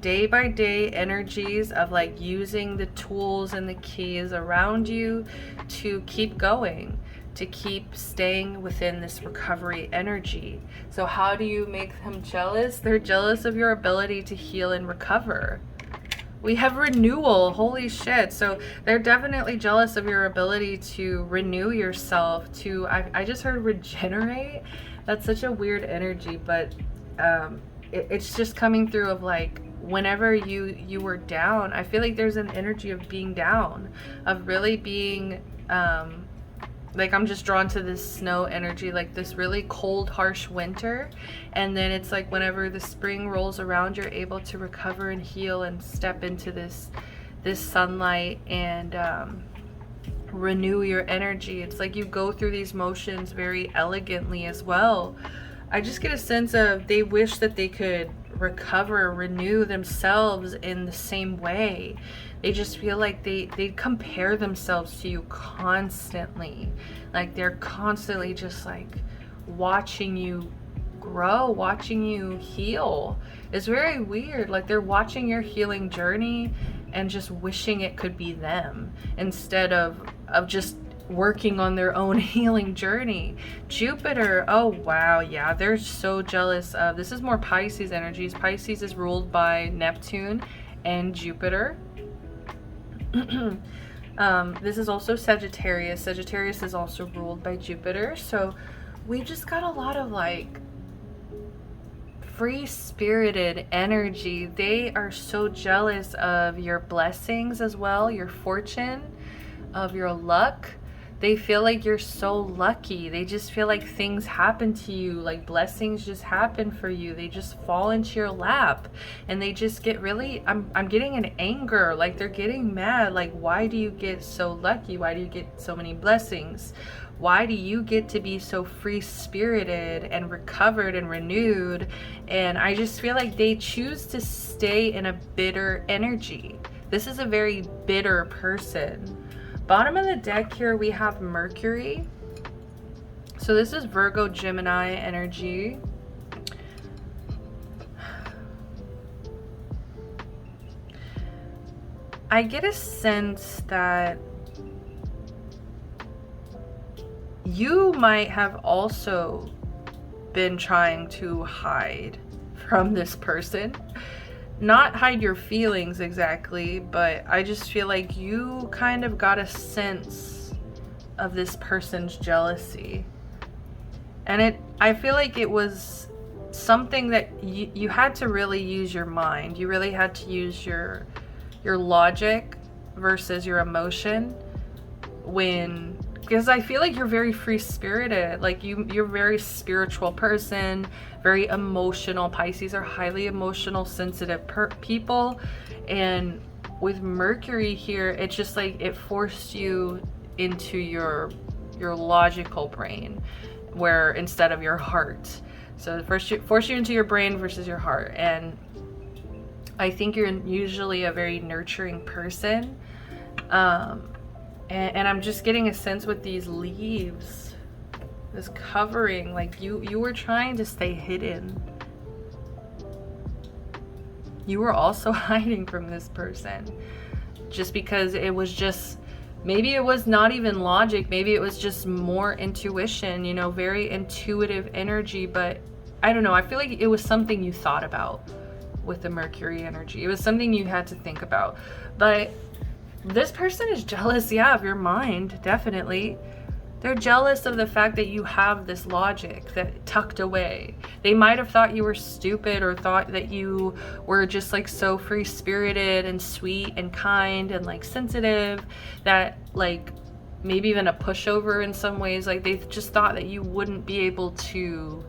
day by day energies of like using the tools and the keys around you to keep going, to keep staying within this recovery energy. So how do you make them jealous? They're jealous of your ability to heal and recover. We have renewal. Holy shit. So they're definitely jealous of your ability to renew yourself, to, I just heard regenerate. That's such a weird energy, but it's just coming through of like, whenever you were down, I feel like there's an energy of being down, of really being, like I'm just drawn to this snow energy, like this really cold, harsh winter. And then it's like whenever the spring rolls around, you're able to recover and heal and step into this sunlight and renew your energy. It's like you go through these motions very elegantly as well. I just get a sense of they wish that they could recover, renew themselves in the same way. They just feel like they compare themselves to you constantly. Like they're constantly just like watching you grow, watching you heal. It's very weird. Like they're watching your healing journey and just wishing it could be them instead of just working on their own healing journey. Jupiter, oh wow, yeah, they're so jealous of, this is more Pisces energies. Pisces is ruled by Neptune and Jupiter. This is also Sagittarius. Sagittarius is also ruled by Jupiter. So we just got a lot of like free-spirited energy. They are so jealous of your blessings as well, your fortune, of your luck. They feel like you're so lucky. They just feel like things happen to you, like blessings just happen for you. They just fall into your lap, and they just get really, I'm getting an anger, like they're getting mad, like why do you get so lucky? Why do you get so many blessings? Why do you get to be so free-spirited and recovered and renewed? And I just feel like they choose to stay in a bitter energy. This is a very bitter person. Bottom of the deck here, we have Mercury. So this is Virgo, Gemini energy. I get a sense that you might have also been trying to hide from this person. not hide your feelings exactly, but I just feel like you kind of got a sense of this person's jealousy. And I feel like it was something that you had to really use your mind. You really had to use your logic versus your emotion, because I feel like you're very free-spirited. Like you're a very spiritual person, very emotional. Pisces are highly emotional, sensitive people. And with Mercury here, it's just like it forced you into your logical brain, where instead of your heart. So force you into your brain versus your heart. And I think you're usually a very nurturing person. And I'm just getting a sense with these leaves, this covering, like you were trying to stay hidden. You were also hiding from this person just because it was just, maybe it was not even logic, maybe it was just more intuition, you know, very intuitive energy. But I don't know, I feel like it was something you thought about with the Mercury energy. It was something you had to think about. But this person is jealous, yeah, of your mind, definitely. They're jealous of the fact that you have this logic that tucked away. They might have thought you were stupid, or thought that you were just like so free-spirited and sweet and kind and like sensitive, that like maybe even a pushover in some ways. Like they just thought that you wouldn't be able to,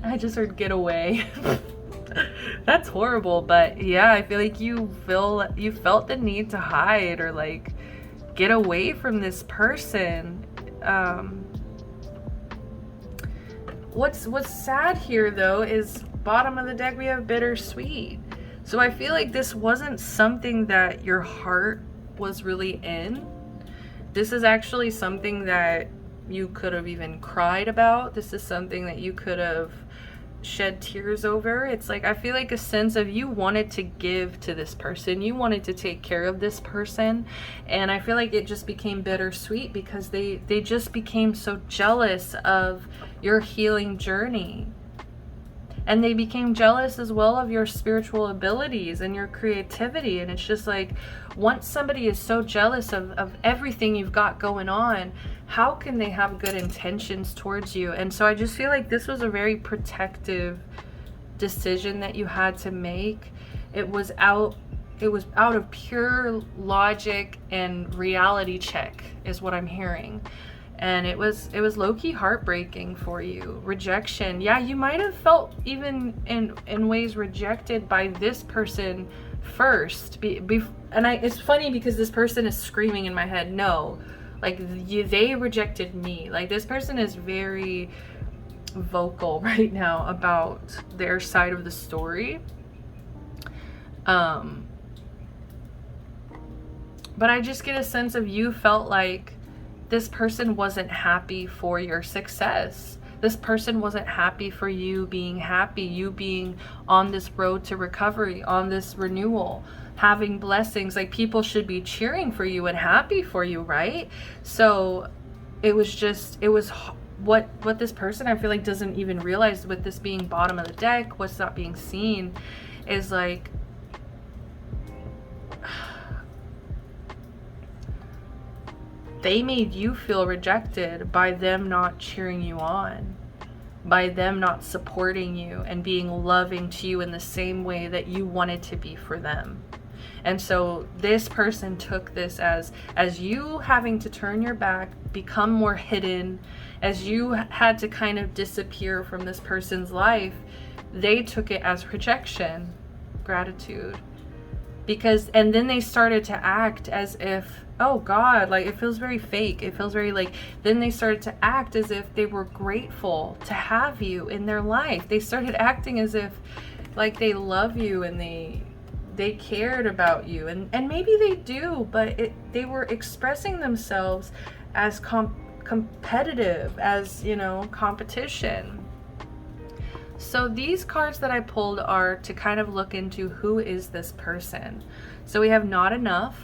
I just heard get away. That's horrible. But yeah, I feel like you felt the need to hide or like get away from this person. What's sad here though is bottom of the deck we have bittersweet. So I feel like this wasn't something that your heart was really in. This is actually something that you could have even cried about. This is something that you could have shed tears over. It's like, I feel like a sense of you wanted to give to this person, you wanted to take care of this person, and I feel like it just became bittersweet because they just became so jealous of your healing journey. And they became jealous as well of your spiritual abilities and your creativity. And it's just like, once somebody is so jealous of everything you've got going on, how can they have good intentions towards you? And so I just feel like this was a very protective decision that you had to make. It was out of pure logic and reality check is what I'm hearing. And it was low-key heartbreaking for you. Rejection. Yeah, you might have felt even in ways rejected by this person first. It's funny because this person is screaming in my head, no, like they rejected me. Like this person is very vocal right now about their side of the story. But I just get a sense of you felt like this person wasn't happy for your success. This person wasn't happy for you being happy, you being on this road to recovery, on this renewal, having blessings. Like people should be cheering for you and happy for you, right? So it was what this person, I feel like, doesn't even realize, with this being bottom of the deck, what's not being seen is like, they made you feel rejected by them not cheering you on, by them not supporting you and being loving to you in the same way that you wanted to be for them. And so this person took this as you having to turn your back, become more hidden, as you had to kind of disappear from this person's life. They took it as rejection, gratitude. And then they started to act as if, oh God, like it feels very fake. It feels very like, then they started to act as if they were grateful to have you in their life. They started acting as if like they love you and they cared about you. And maybe they do, but they were expressing themselves as competitive, as, you know, competition. So these cards that I pulled are to kind of look into who is this person. So we have not enough,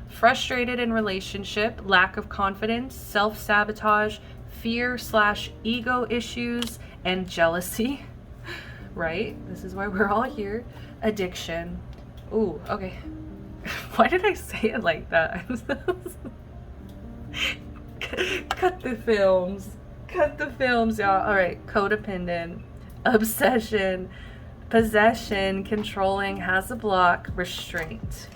frustrated in relationship, lack of confidence, self-sabotage, fear/ego issues, and jealousy. right? This is why we're all here. Addiction. Ooh, okay. Why did I say it like that? Cut the films. Cut the films, y'all. All right. Codependent, obsession, possession, controlling, has a block, restraint.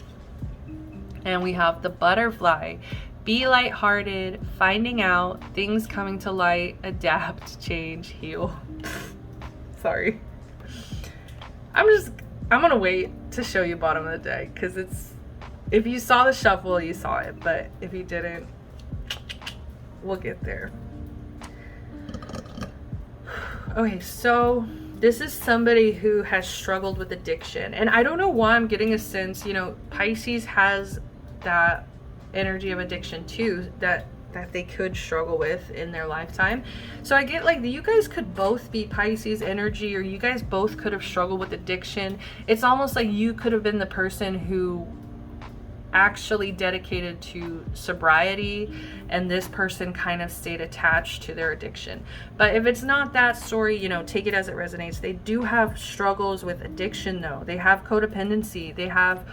And we have the butterfly. Be lighthearted, finding out, things coming to light, adapt, change, heal. Sorry. I'm gonna wait to show you bottom of the deck, because if you saw the shuffle, you saw it, but if you didn't, we'll get there. Okay, so this is somebody who has struggled with addiction, and I don't know why I'm getting a sense, you know, Pisces has that energy of addiction too, that they could struggle with in their lifetime. So I get like you guys could both be Pisces energy, or you guys both could have struggled with addiction. It's almost like you could have been the person who actually dedicated to sobriety, and this person kind of stayed attached to their addiction. But if it's not that story, you know, take it as it resonates. They do have struggles with addiction though. They have codependency. They have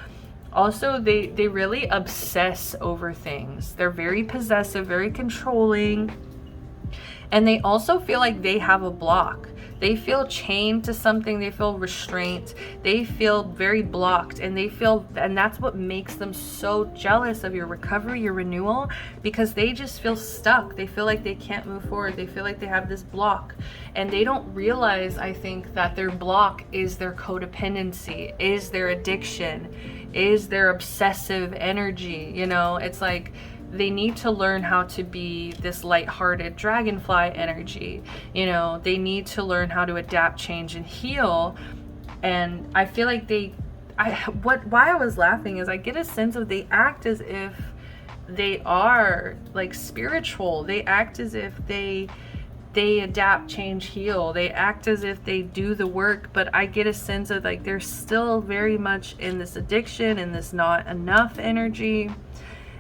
also, they really obsess over things. They're very possessive, very controlling. And they also feel like they have a block. They feel chained to something. They feel restraint. They feel very blocked. And that's what makes them so jealous of your recovery, your renewal, because they just feel stuck. They feel like they can't move forward. They feel like they have this block. And they don't realize, I think, that their block is their codependency, is their addiction, is their obsessive energy. You know, it's like they need to learn how to be this lighthearted dragonfly energy. You know, they need to learn how to adapt, change, and heal. And I feel like why I was laughing is I get a sense of they act as if they are like spiritual. They act as if they adapt, change, heal. They act as if they do the work, but I get a sense of like they're still very much in this addiction and this not enough energy.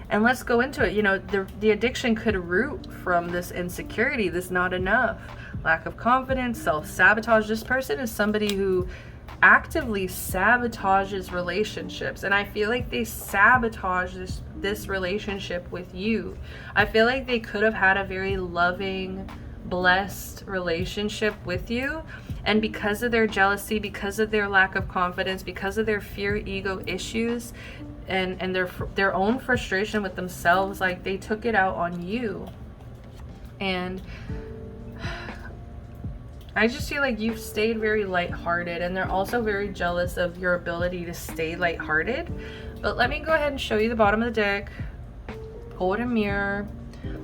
And let's go into it. You know, the addiction could root from this insecurity, this not enough, lack of confidence, self-sabotage. This person is somebody who actively sabotages relationships, and I feel like they sabotage this relationship with you. I feel like they could have had a very loving, blessed relationship with you, and because of their jealousy, because of their lack of confidence, because of their fear, ego issues, and their own frustration with themselves, like they took it out on you. And I just feel like you've stayed very lighthearted, and they're also very jealous of your ability to stay lighthearted. But let me go ahead and show you the bottom of the deck. Pull it a mirror.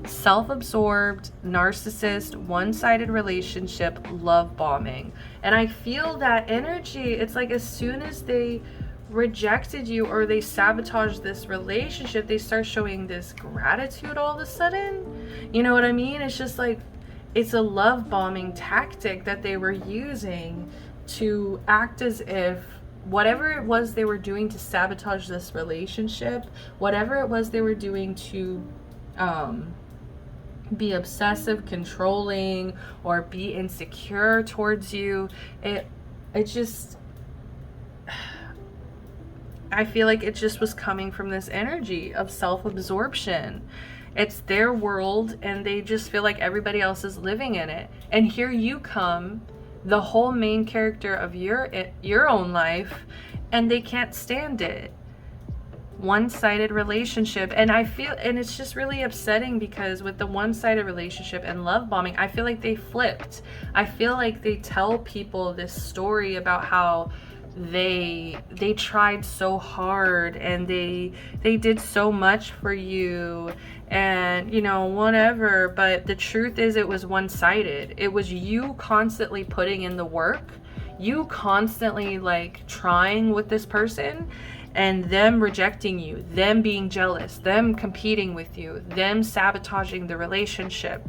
Self-absorbed, narcissist, one-sided relationship, love bombing. And I feel that energy. It's like as soon as they rejected you or they sabotaged this relationship, they start showing this gratitude all of a sudden. You know what I mean? It's just like it's a love bombing tactic that they were using to act as if whatever it was they were doing to sabotage this relationship, whatever it was they were doing to be obsessive, controlling, or be insecure towards you, it just, I feel like it just was coming from this energy of self-absorption. It's their world, and they just feel like everybody else is living in it. And here you come, the whole main character of your own life, and they can't stand it. One-sided relationship. And I feel, and it's just really upsetting because with the one-sided relationship and love bombing, I feel like they flipped. I feel like they tell people this story about how they tried so hard and they did so much for you, and you know, whatever. But the truth is, it was one-sided. It was you constantly putting in the work, you constantly like trying with this person, and them rejecting you, them being jealous, them competing with you, them sabotaging the relationship.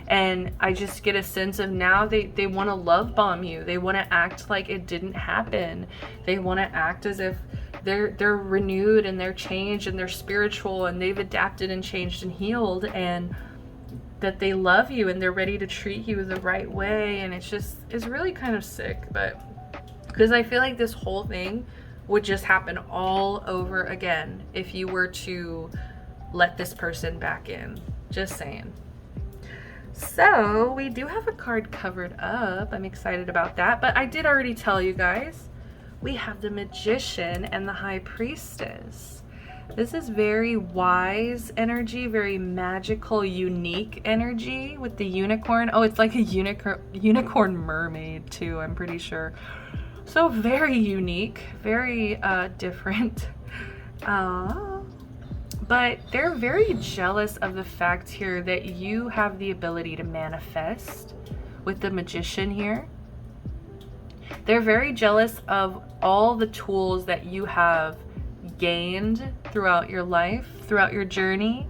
And I just get a sense of now they want to love bomb you. They want to act like it didn't happen. They want to act as if they're renewed and they're changed and they're spiritual and they've adapted and changed and healed, and that they love you and they're ready to treat you the right way. And it's really kind of sick. But Because I feel like this whole thing would just happen all over again if you were to let this person back in. Just saying. So we do have a card covered up. I'm excited about that. But I did already tell you guys, we have the Magician and the High Priestess. This is very wise energy, very magical, unique energy with the unicorn. Oh, it's like a unicorn mermaid too, I'm pretty sure. So very unique, very different. But they're very jealous of the fact here that you have the ability to manifest with the Magician here. They're very jealous of all the tools that you have gained throughout your life, throughout your journey.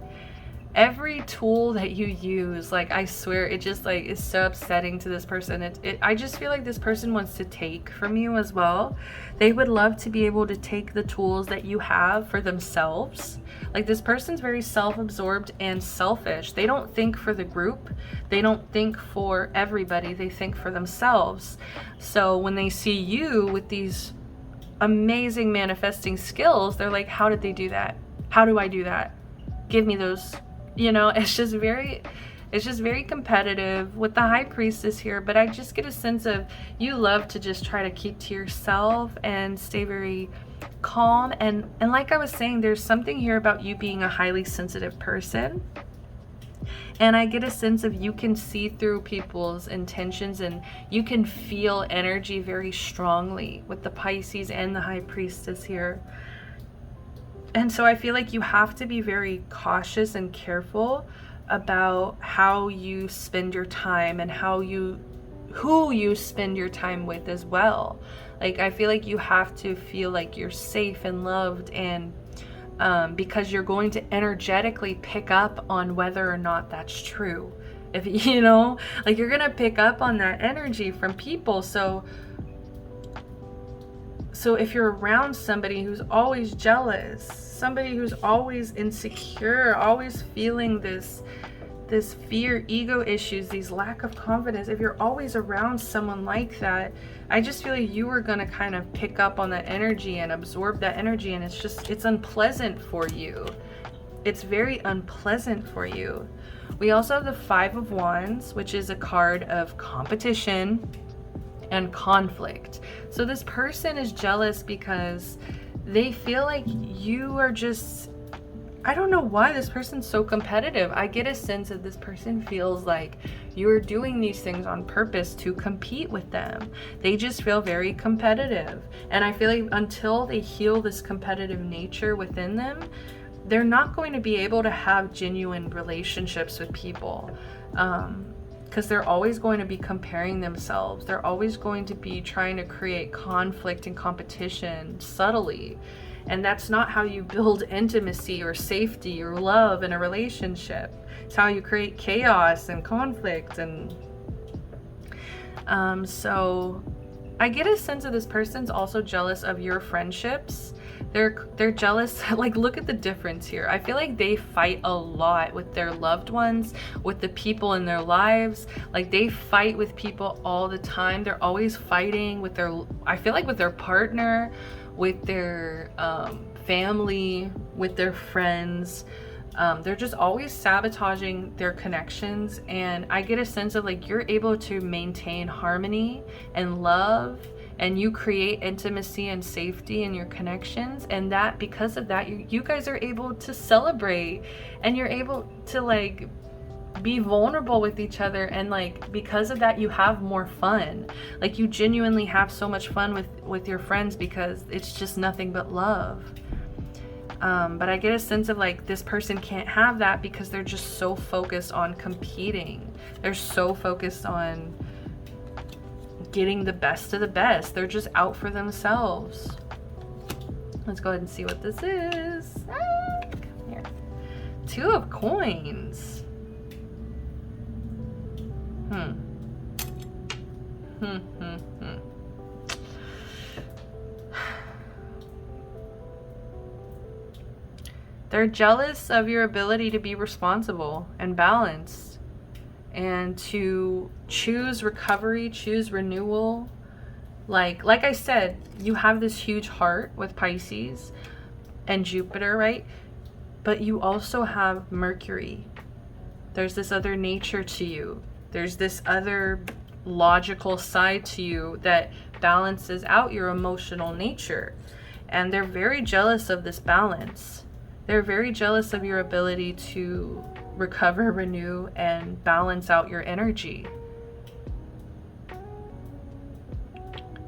Every tool that you use, like, I swear, it just like is so upsetting to this person. I just feel like this person wants to take from you as well. They would love to be able to take the tools that you have for themselves. Like, this person's very self-absorbed and selfish. They don't think for the group. They don't think for everybody. They think for themselves. So when they see you with these amazing manifesting skills, they're like, how did they do that? How do I do that? Give me those. You know, it's just very competitive with the High Priestess here. But I just get a sense of you love to just try to keep to yourself and stay very calm. And like I was saying, there's something here about you being a highly sensitive person. And I get a sense of you can see through people's intentions and you can feel energy very strongly with the Pisces and the High Priestess here. And so I feel like you have to be very cautious and careful about how you spend your time and who you spend your time with as well. Like, I feel like you have to feel like you're safe and loved, and because you're going to energetically pick up on whether or not that's true. If you know, like, you're gonna pick up on that energy from people. So if you're around somebody who's always jealous, somebody who's always insecure, always feeling this fear, ego issues, these lack of confidence, if you're always around someone like that, I just feel like you are going to kind of pick up on that energy and absorb that energy, and it's unpleasant for you. It's very unpleasant for you. We also have the Five of Wands, which is a card of competition and conflict. So this person is jealous because they feel like you are just, I don't know why this person's so competitive. I get a sense that this person feels like you're doing these things on purpose to compete with them. They just feel very competitive. And I feel like until they heal this competitive nature within them, they're not going to be able to have genuine relationships with people. Because they're always going to be comparing themselves. They're always going to be trying to create conflict and competition subtly. And that's not how you build intimacy or safety or love in a relationship. It's how you create chaos and conflict. And so I get a sense that this person's also jealous of your friendships. They're jealous. Like, look at the difference here. I feel like they fight a lot with their loved ones, with the people in their lives. Like, they fight with people all the time. They're always fighting with I feel like with their partner, with their family, with their friends. They're just always sabotaging their connections. And I get a sense of like you're able to maintain harmony and love, and you create intimacy and safety in your connections, and that because of that you guys are able to celebrate, and you're able to like be vulnerable with each other, and like because of that you have more fun. Like, you genuinely have so much fun with your friends because it's just nothing but love. But I get a sense of like this person can't have that because they're just so focused on competing. They're so focused on getting the best of the best. They're just out for themselves. Let's go ahead and see what this is. Come here. Two of Coins. They're jealous of your ability to be responsible and balanced, and to choose recovery, choose renewal, Like I said, you have this huge heart with Pisces and Jupiter, right? But you also have Mercury. There's this other nature to you. There's this other logical side to you that balances out your emotional nature. And they're very jealous of this balance. They're very jealous of your ability to recover, renew, and balance out your energy.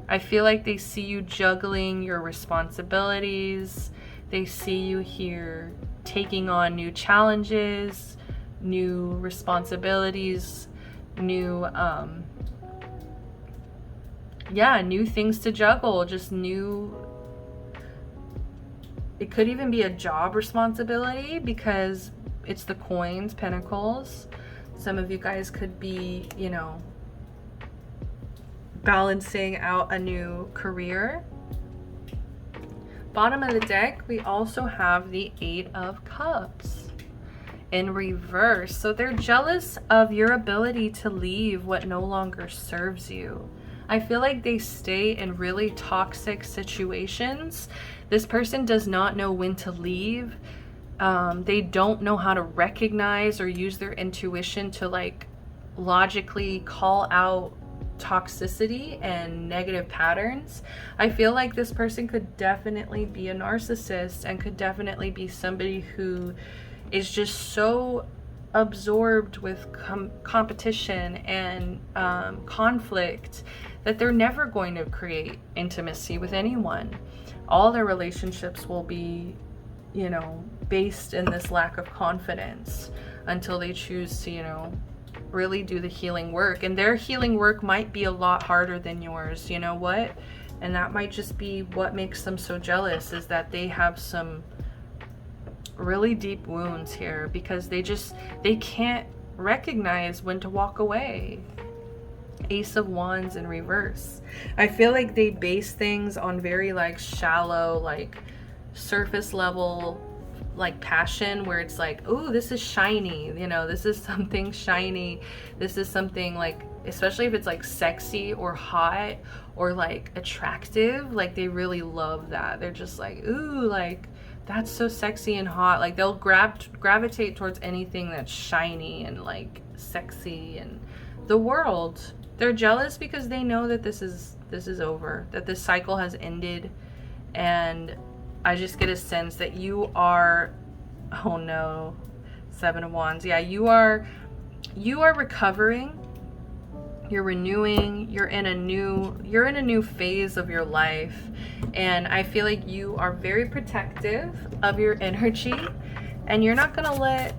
I feel like they see you juggling your responsibilities. They see you here taking on new challenges, new responsibilities, new new things to juggle, just new. It could even be a job responsibility because it's the coins, pentacles. Some of you guys could be, you know, balancing out a new career. Bottom of the deck, we also have the Eight of Cups in reverse. So they're jealous of your ability to leave what no longer serves you. I feel like they stay in really toxic situations. This person does not know when to leave. They don't know how to recognize or use their intuition to like logically call out toxicity and negative patterns. I feel like this person could definitely be a narcissist and could definitely be somebody who is just so absorbed with competition and conflict that they're never going to create intimacy with anyone. All their relationships will be, you know, based in this lack of confidence until they choose to, you know, really do the healing work. And their healing work might be a lot harder than yours, you know what? And that might just be what makes them so jealous, is that they have some really deep wounds here because they can't recognize when to walk away. Ace of Wands in reverse. I feel like they base things on very like shallow, like surface level like passion, where it's like, oh, this is shiny, you know, this is something shiny, this is something like, especially if it's like sexy or hot or like attractive, like they really love that. They're just like, ooh, like that's so sexy and hot. Like they'll gravitate towards anything that's shiny and like sexy and the world. They're jealous because they know that this is over, that this cycle has ended. And I just get a sense that you are, oh no, Seven of Wands. Yeah, you are recovering, you're renewing, you're in a new phase of your life. And I feel like you are very protective of your energy, and you're not gonna let,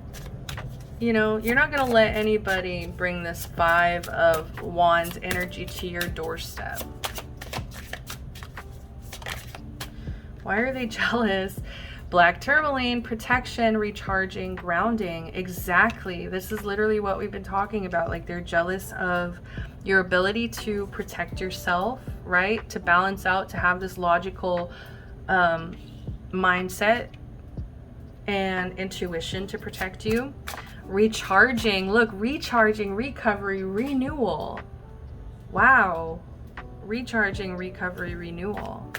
you know, you're not gonna let anybody bring this Five of Wands energy to your doorstep. Why are they jealous? Black tourmaline, protection, recharging, grounding. Exactly. This is literally what we've been talking about. Like they're jealous of your ability to protect yourself, right? To balance out, to have this logical mindset and intuition to protect you. Recharging. Look, recharging, recovery, renewal. Wow. Recharging, recovery, renewal.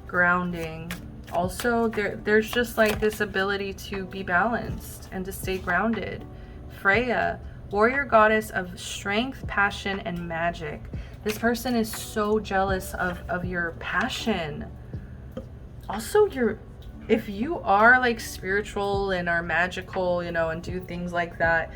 Grounding. Also, there's just like this ability to be balanced and to stay grounded. Freya, warrior goddess of strength, passion, and magic. This person is so jealous of your passion. Also, if you are like spiritual and are magical, you know, and do things like that,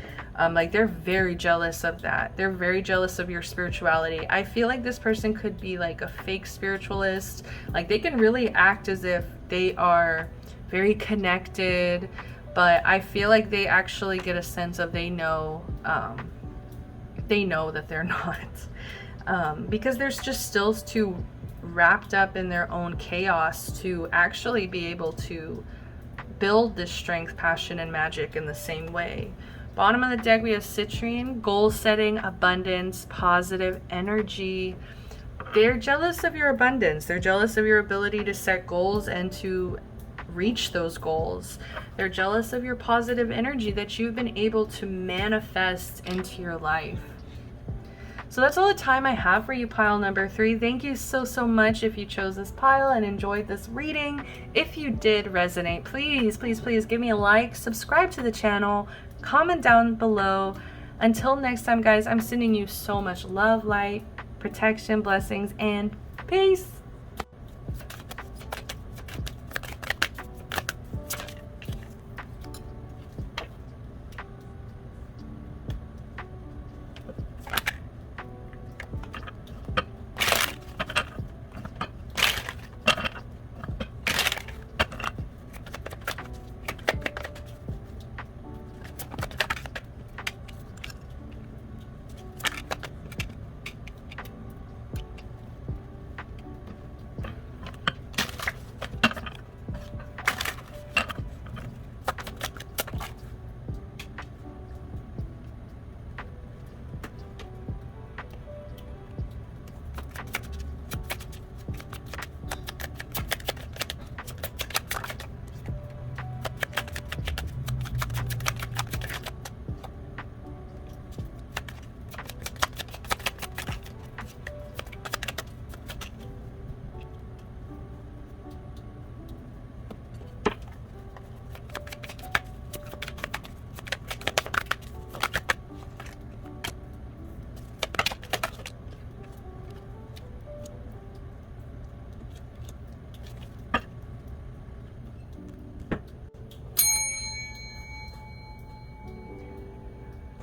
like they're very jealous of that. They're very jealous of your spirituality. I feel like this person could be like a fake spiritualist. Like they can really act as if they are very connected, but I feel like they actually get a sense of they know that they're not, because there's just still too wrapped up in their own chaos to actually be able to build this strength, passion, and magic in the same way. Bottom of the deck, we have citrine, goal setting, abundance, positive energy. They're jealous of your abundance. They're jealous of your ability to set goals and to reach those goals. They're jealous of your positive energy that you've been able to manifest into your life. So that's all the time I have for you, pile number 3. Thank you so much if you chose this pile and enjoyed this reading. If you did resonate, please give me a like, subscribe to the channel, comment down below. Until next time, guys, I'm sending you so much love, light, protection, blessings, and peace.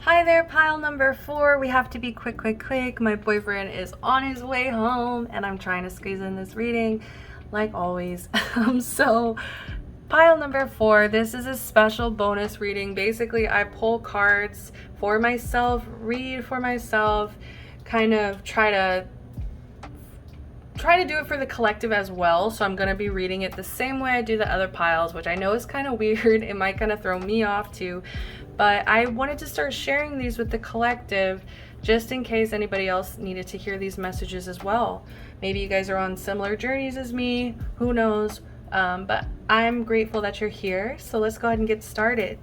Hi there, pile number 4. We have to be quick. My boyfriend is on his way home and I'm trying to squeeze in this reading like always. So pile number 4, this is a special bonus reading. Basically, I pull cards for myself, read for myself, kind of try to do it for the collective as well. So I'm going to be reading it the same way I do the other piles, which I know is kind of weird. It might kind of throw me off too. But I wanted to start sharing these with the collective just in case anybody else needed to hear these messages as well. Maybe you guys are on similar journeys as me, who knows? But I'm grateful that you're here. So let's go ahead and get started.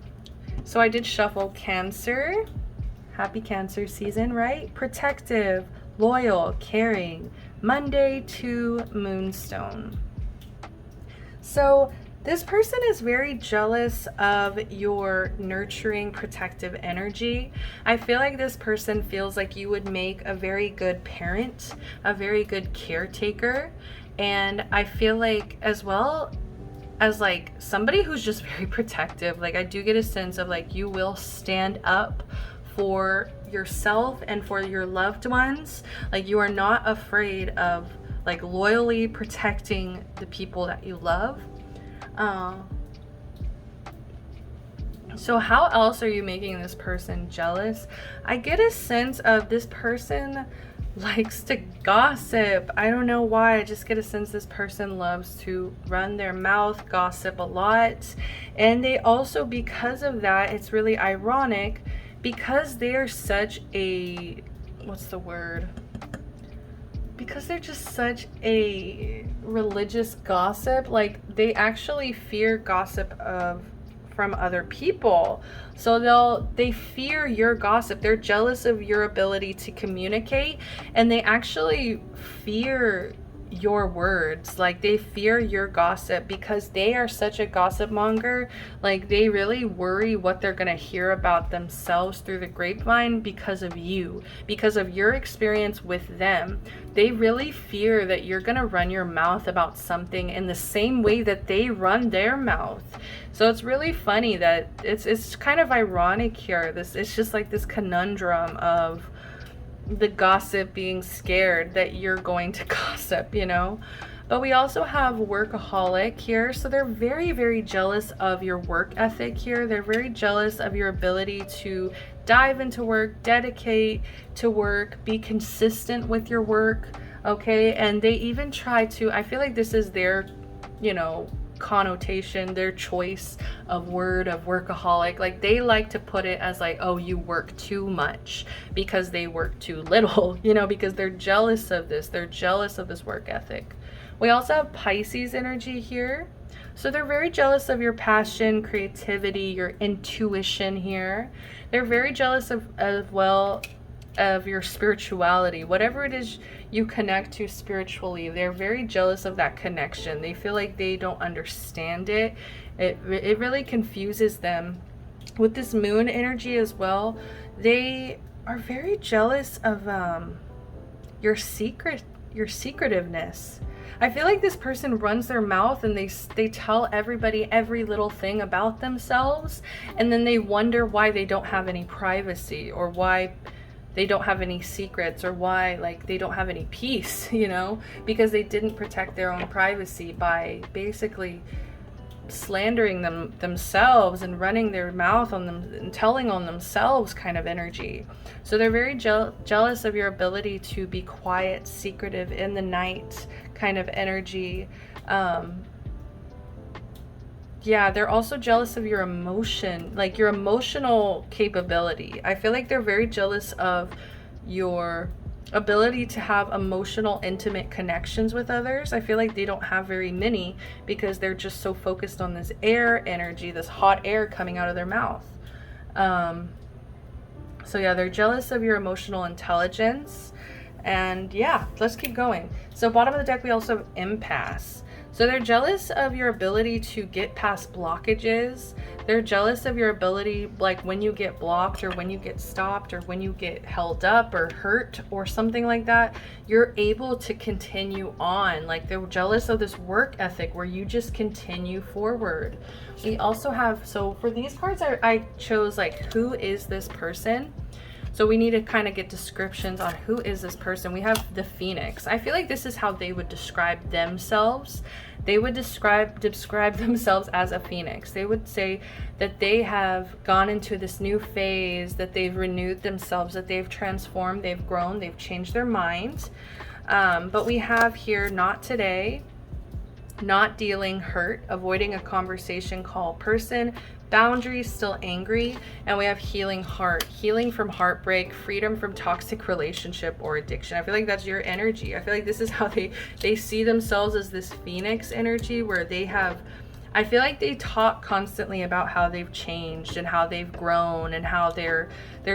So I did shuffle Cancer. Happy Cancer season, right? Protective, loyal, caring. Monday to Moonstone. So this person is very jealous of your nurturing, protective energy. I feel like this person feels like you would make a very good parent, a very good caretaker. And I feel like as well as like somebody who's just very protective, like I do get a sense of like you will stand up for yourself and for your loved ones. Like you are not afraid of like loyally protecting the people that you love. So how else are you making this person jealous? I get a sense of this person likes to gossip. I don't know why. I just get a sense this person loves to run their mouth, gossip a lot. And they also, because of that, it's really ironic because they're such a, what's the word? Because they're just such a religious gossip, like they actually fear gossip from other people. So they fear your gossip. They're jealous of your ability to communicate, and they actually fear your words. Like they fear your gossip because they are such a gossip monger. Like they really worry what they're gonna hear about themselves through the grapevine because of you, because of your experience with them. They really fear that you're gonna run your mouth about something in the same way that they run their mouth. So it's really funny that it's kind of ironic here. It's just like this conundrum of the gossip being scared that you're going to gossip, you know. But we also have workaholic here, so they're very jealous of your work ethic here. They're very jealous of your ability to dive into work, dedicate to work, be consistent with your work, okay? And they even try to, I feel like this is their, you know, connotation, their choice of word of workaholic. Like they like to put it as like, oh, you work too much because they work too little, you know, because they're jealous of this. They're jealous of this work ethic. We also have Pisces energy here. So they're very jealous of your passion, creativity, your intuition here. They're very jealous of, as well, of your spirituality, whatever it is you connect to spiritually. They're very jealous of that connection. They feel like they don't understand it. It really confuses them. With this moon energy as well, they are very jealous of your secretiveness. I feel like this person runs their mouth and they tell everybody every little thing about themselves, and then they wonder why they don't have any privacy, or why they don't have any secrets, or why like they don't have any peace, you know, because they didn't protect their own privacy by basically slandering themselves and running their mouth on them and telling on themselves kind of energy. So they're very jealous of your ability to be quiet, secretive, in the night kind of energy. Yeah, they're also jealous of your emotion, like your emotional capability. I feel like they're very jealous of your ability to have emotional, intimate connections with others. I feel like they don't have very many because they're just so focused on this air energy, this hot air coming out of their mouth. So yeah, they're jealous of your emotional intelligence. And yeah, let's keep going. So bottom of the deck, we also have impasse. So they're jealous of your ability to get past blockages. They're jealous of your ability, like when you get blocked or when you get stopped or when you get held up or hurt or something like that, you're able to continue on. Like they're jealous of this work ethic where you just continue forward. We also have, so for these cards, I chose like, who is this person? So we need to kind of get descriptions on who is this person. We have the Phoenix. I feel like this is how they would describe themselves. They would describe themselves as a phoenix. They would say that they have gone into this new phase, that they've renewed themselves, that they've transformed, they've grown, they've changed their minds. But we have here, not today, not dealing, hurt, avoiding a conversation, call person, boundaries, still angry, and we have healing heart, healing from heartbreak, freedom from toxic relationship or addiction. I feel like that's your energy. I feel like this is how they see themselves, as this phoenix energy, where they have, I feel like they talk constantly about how they've changed and how they've grown and how they're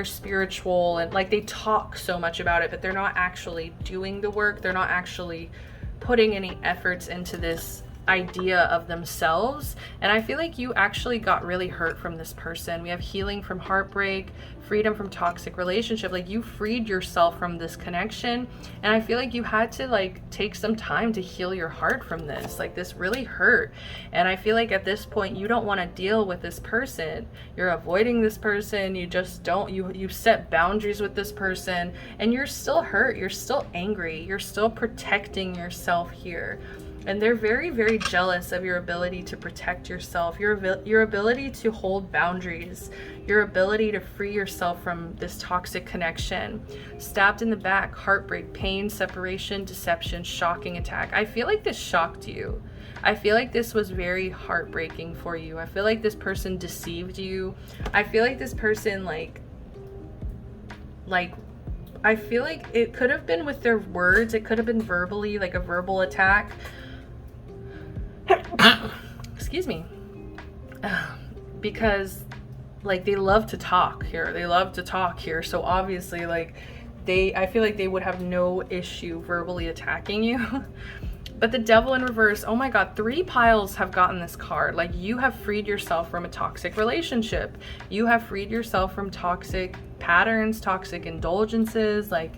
spiritual, and like they talk so much about it, but they're not actually doing the work. They're not actually putting any efforts into this idea of themselves. And I feel like you actually got really hurt from this person. We have healing from heartbreak, freedom from toxic relationship. Like you freed yourself from this connection, and I feel like you had to like take some time to heal your heart from this. Like this really hurt, and I feel like at this point you don't want to deal with this person. You're avoiding this person. You just don't, you set boundaries with this person, and you're still hurt, you're still angry, you're still protecting yourself here. And they're very, very jealous of your ability to protect yourself, your ability to hold boundaries, your ability to free yourself from this toxic connection. Stabbed in the back, heartbreak, pain, separation, deception, shocking attack. I feel like this shocked you. I feel like this was very heartbreaking for you. I feel like this person deceived you. I feel like this person like I feel like it could have been with their words. It could have been verbally, like a verbal attack. Excuse me. Because like they love to talk here. So obviously like I feel like they would have no issue verbally attacking you. But the Devil in reverse, oh my God, 3 piles have gotten this card. Like you have freed yourself from a toxic relationship. You have freed yourself from toxic patterns, toxic indulgences. Like,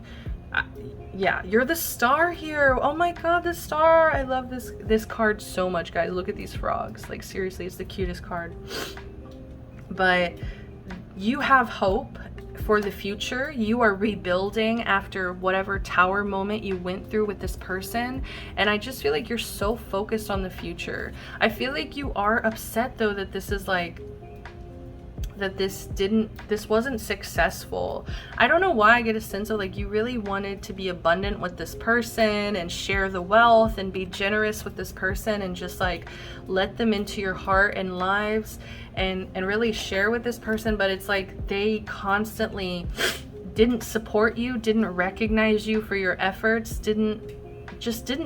yeah, you're the star here. Oh my God, the star. I love this card so much, guys. Look at these frogs. Like seriously, it's the cutest card. But you have hope for the future. You are rebuilding after whatever tower moment you went through with this person, and I just feel like you're so focused on the future. I feel like you are upset though that this is like that this wasn't successful. I don't know why I get a sense of like you really wanted to be abundant with this person and share the wealth and be generous with this person and just like let them into your heart and lives and really share with this person, but it's like they constantly didn't support you, didn't recognize you for your efforts, didn't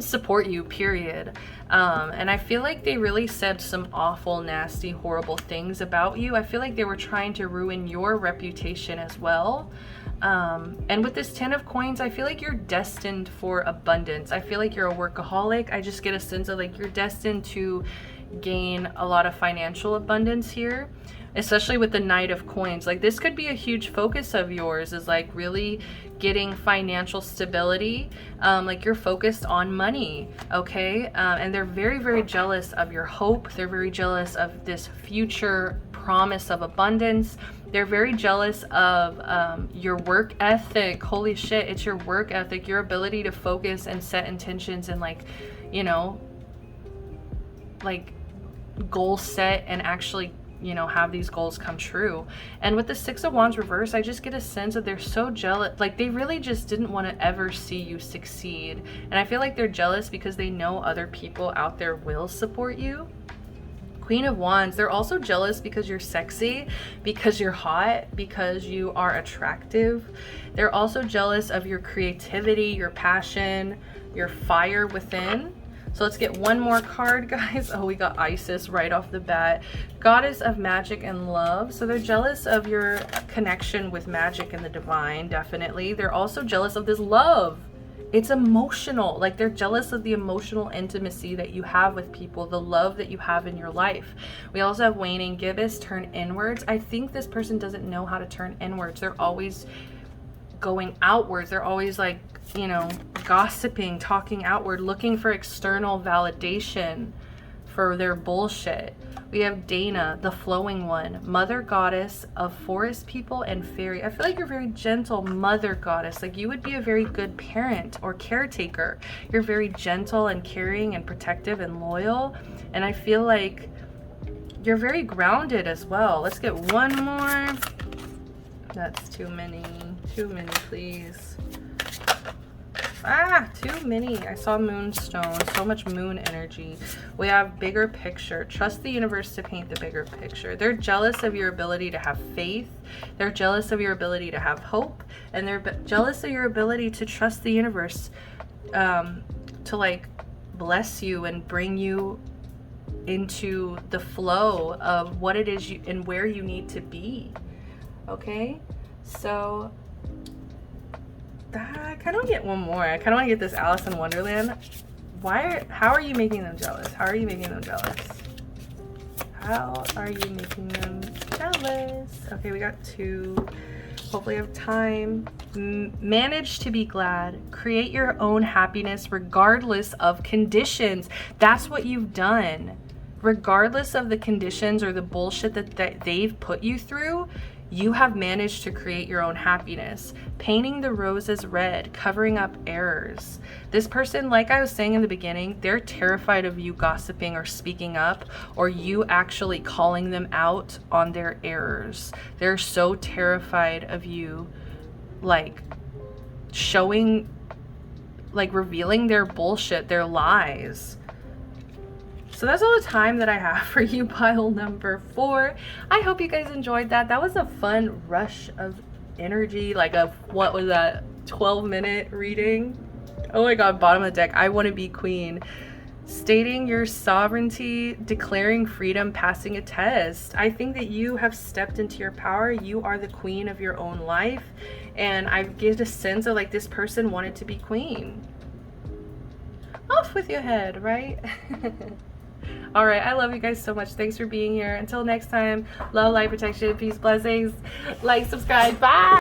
support you, period. And I feel like they really said some awful, nasty, horrible things about you. I feel like they were trying to ruin your reputation as well. And with this 10 of coins, I feel like you're destined for abundance. I feel like you're a workaholic. I just get a sense of like you're destined to gain a lot of financial abundance here, especially with the Knight of Coins. Like this could be a huge focus of yours, is like really getting financial stability. Like you're focused on money, okay? And they're very, very jealous of your hope. They're very jealous of this future promise of abundance. They're very jealous of your work ethic. Holy shit, it's your work ethic, your ability to focus and set intentions and like, you know, like goal set and actually, you know, have these goals come true. And with the 6 of Wands reverse, I just get a sense that they're so jealous. Like they really just didn't want to ever see you succeed. And I feel like they're jealous because they know other people out there will support you. Queen of Wands, they're also jealous because you're sexy, because you're hot, because you are attractive. They're also jealous of your creativity, your passion, your fire within. So let's get one more card, guys. Oh, we got Isis right off the bat. Goddess of magic and love. So they're jealous of your connection with magic and the divine, definitely. They're also jealous of this love. It's emotional. Like they're jealous of the emotional intimacy that you have with people, the love that you have in your life. We also have waning gibbous, turn inwards. I think this person doesn't know how to turn inwards. They're always going outwards. They're always like, you know, gossiping, talking outward, looking for external validation for their bullshit. We have Dana, the flowing one, mother goddess of forest people and fairy. I feel like you're very gentle mother goddess. Like you would be a very good parent or caretaker. You're very gentle and caring and protective and loyal. And I feel like you're very grounded as well. Let's get one more. That's too many. Too many, please. Ah, too many. I saw moonstone. So much moon energy. We have bigger picture. Trust the universe to paint the bigger picture. They're jealous of your ability to have faith. They're jealous of your ability to have hope. And they're jealous of your ability to trust the universe to like bless you and bring you into the flow of what it is you and where you need to be. Okay? So I kind of want to get one more. I kind of want to get this Alice in Wonderland. How are you making them jealous? How are you making them jealous? How are you making them jealous? Okay, we got 2. Hopefully I have time. Manage to be glad. Create your own happiness regardless of conditions. That's what you've done. Regardless of the conditions or the bullshit that they've put you through, you have managed to create your own happiness. Painting the roses red, covering up errors. This person, like I was saying in the beginning, they're terrified of you gossiping or speaking up or you actually calling them out on their errors. They're so terrified of you, like, showing, like, revealing their bullshit, their lies. So that's all the time that I have for you, pile number 4. I hope you guys enjoyed that. That was a fun rush of energy, like a, what was that, 12-minute reading? Oh my god, bottom of the deck, I want to be queen. Stating your sovereignty, declaring freedom, passing a test. I think that you have stepped into your power. You are the queen of your own life. And I get a sense of like this person wanted to be queen. Off with your head, right? All right, I love you guys so much. Thanks for being here. Until next time, love, light, protection, peace, blessings. Like, subscribe. Bye.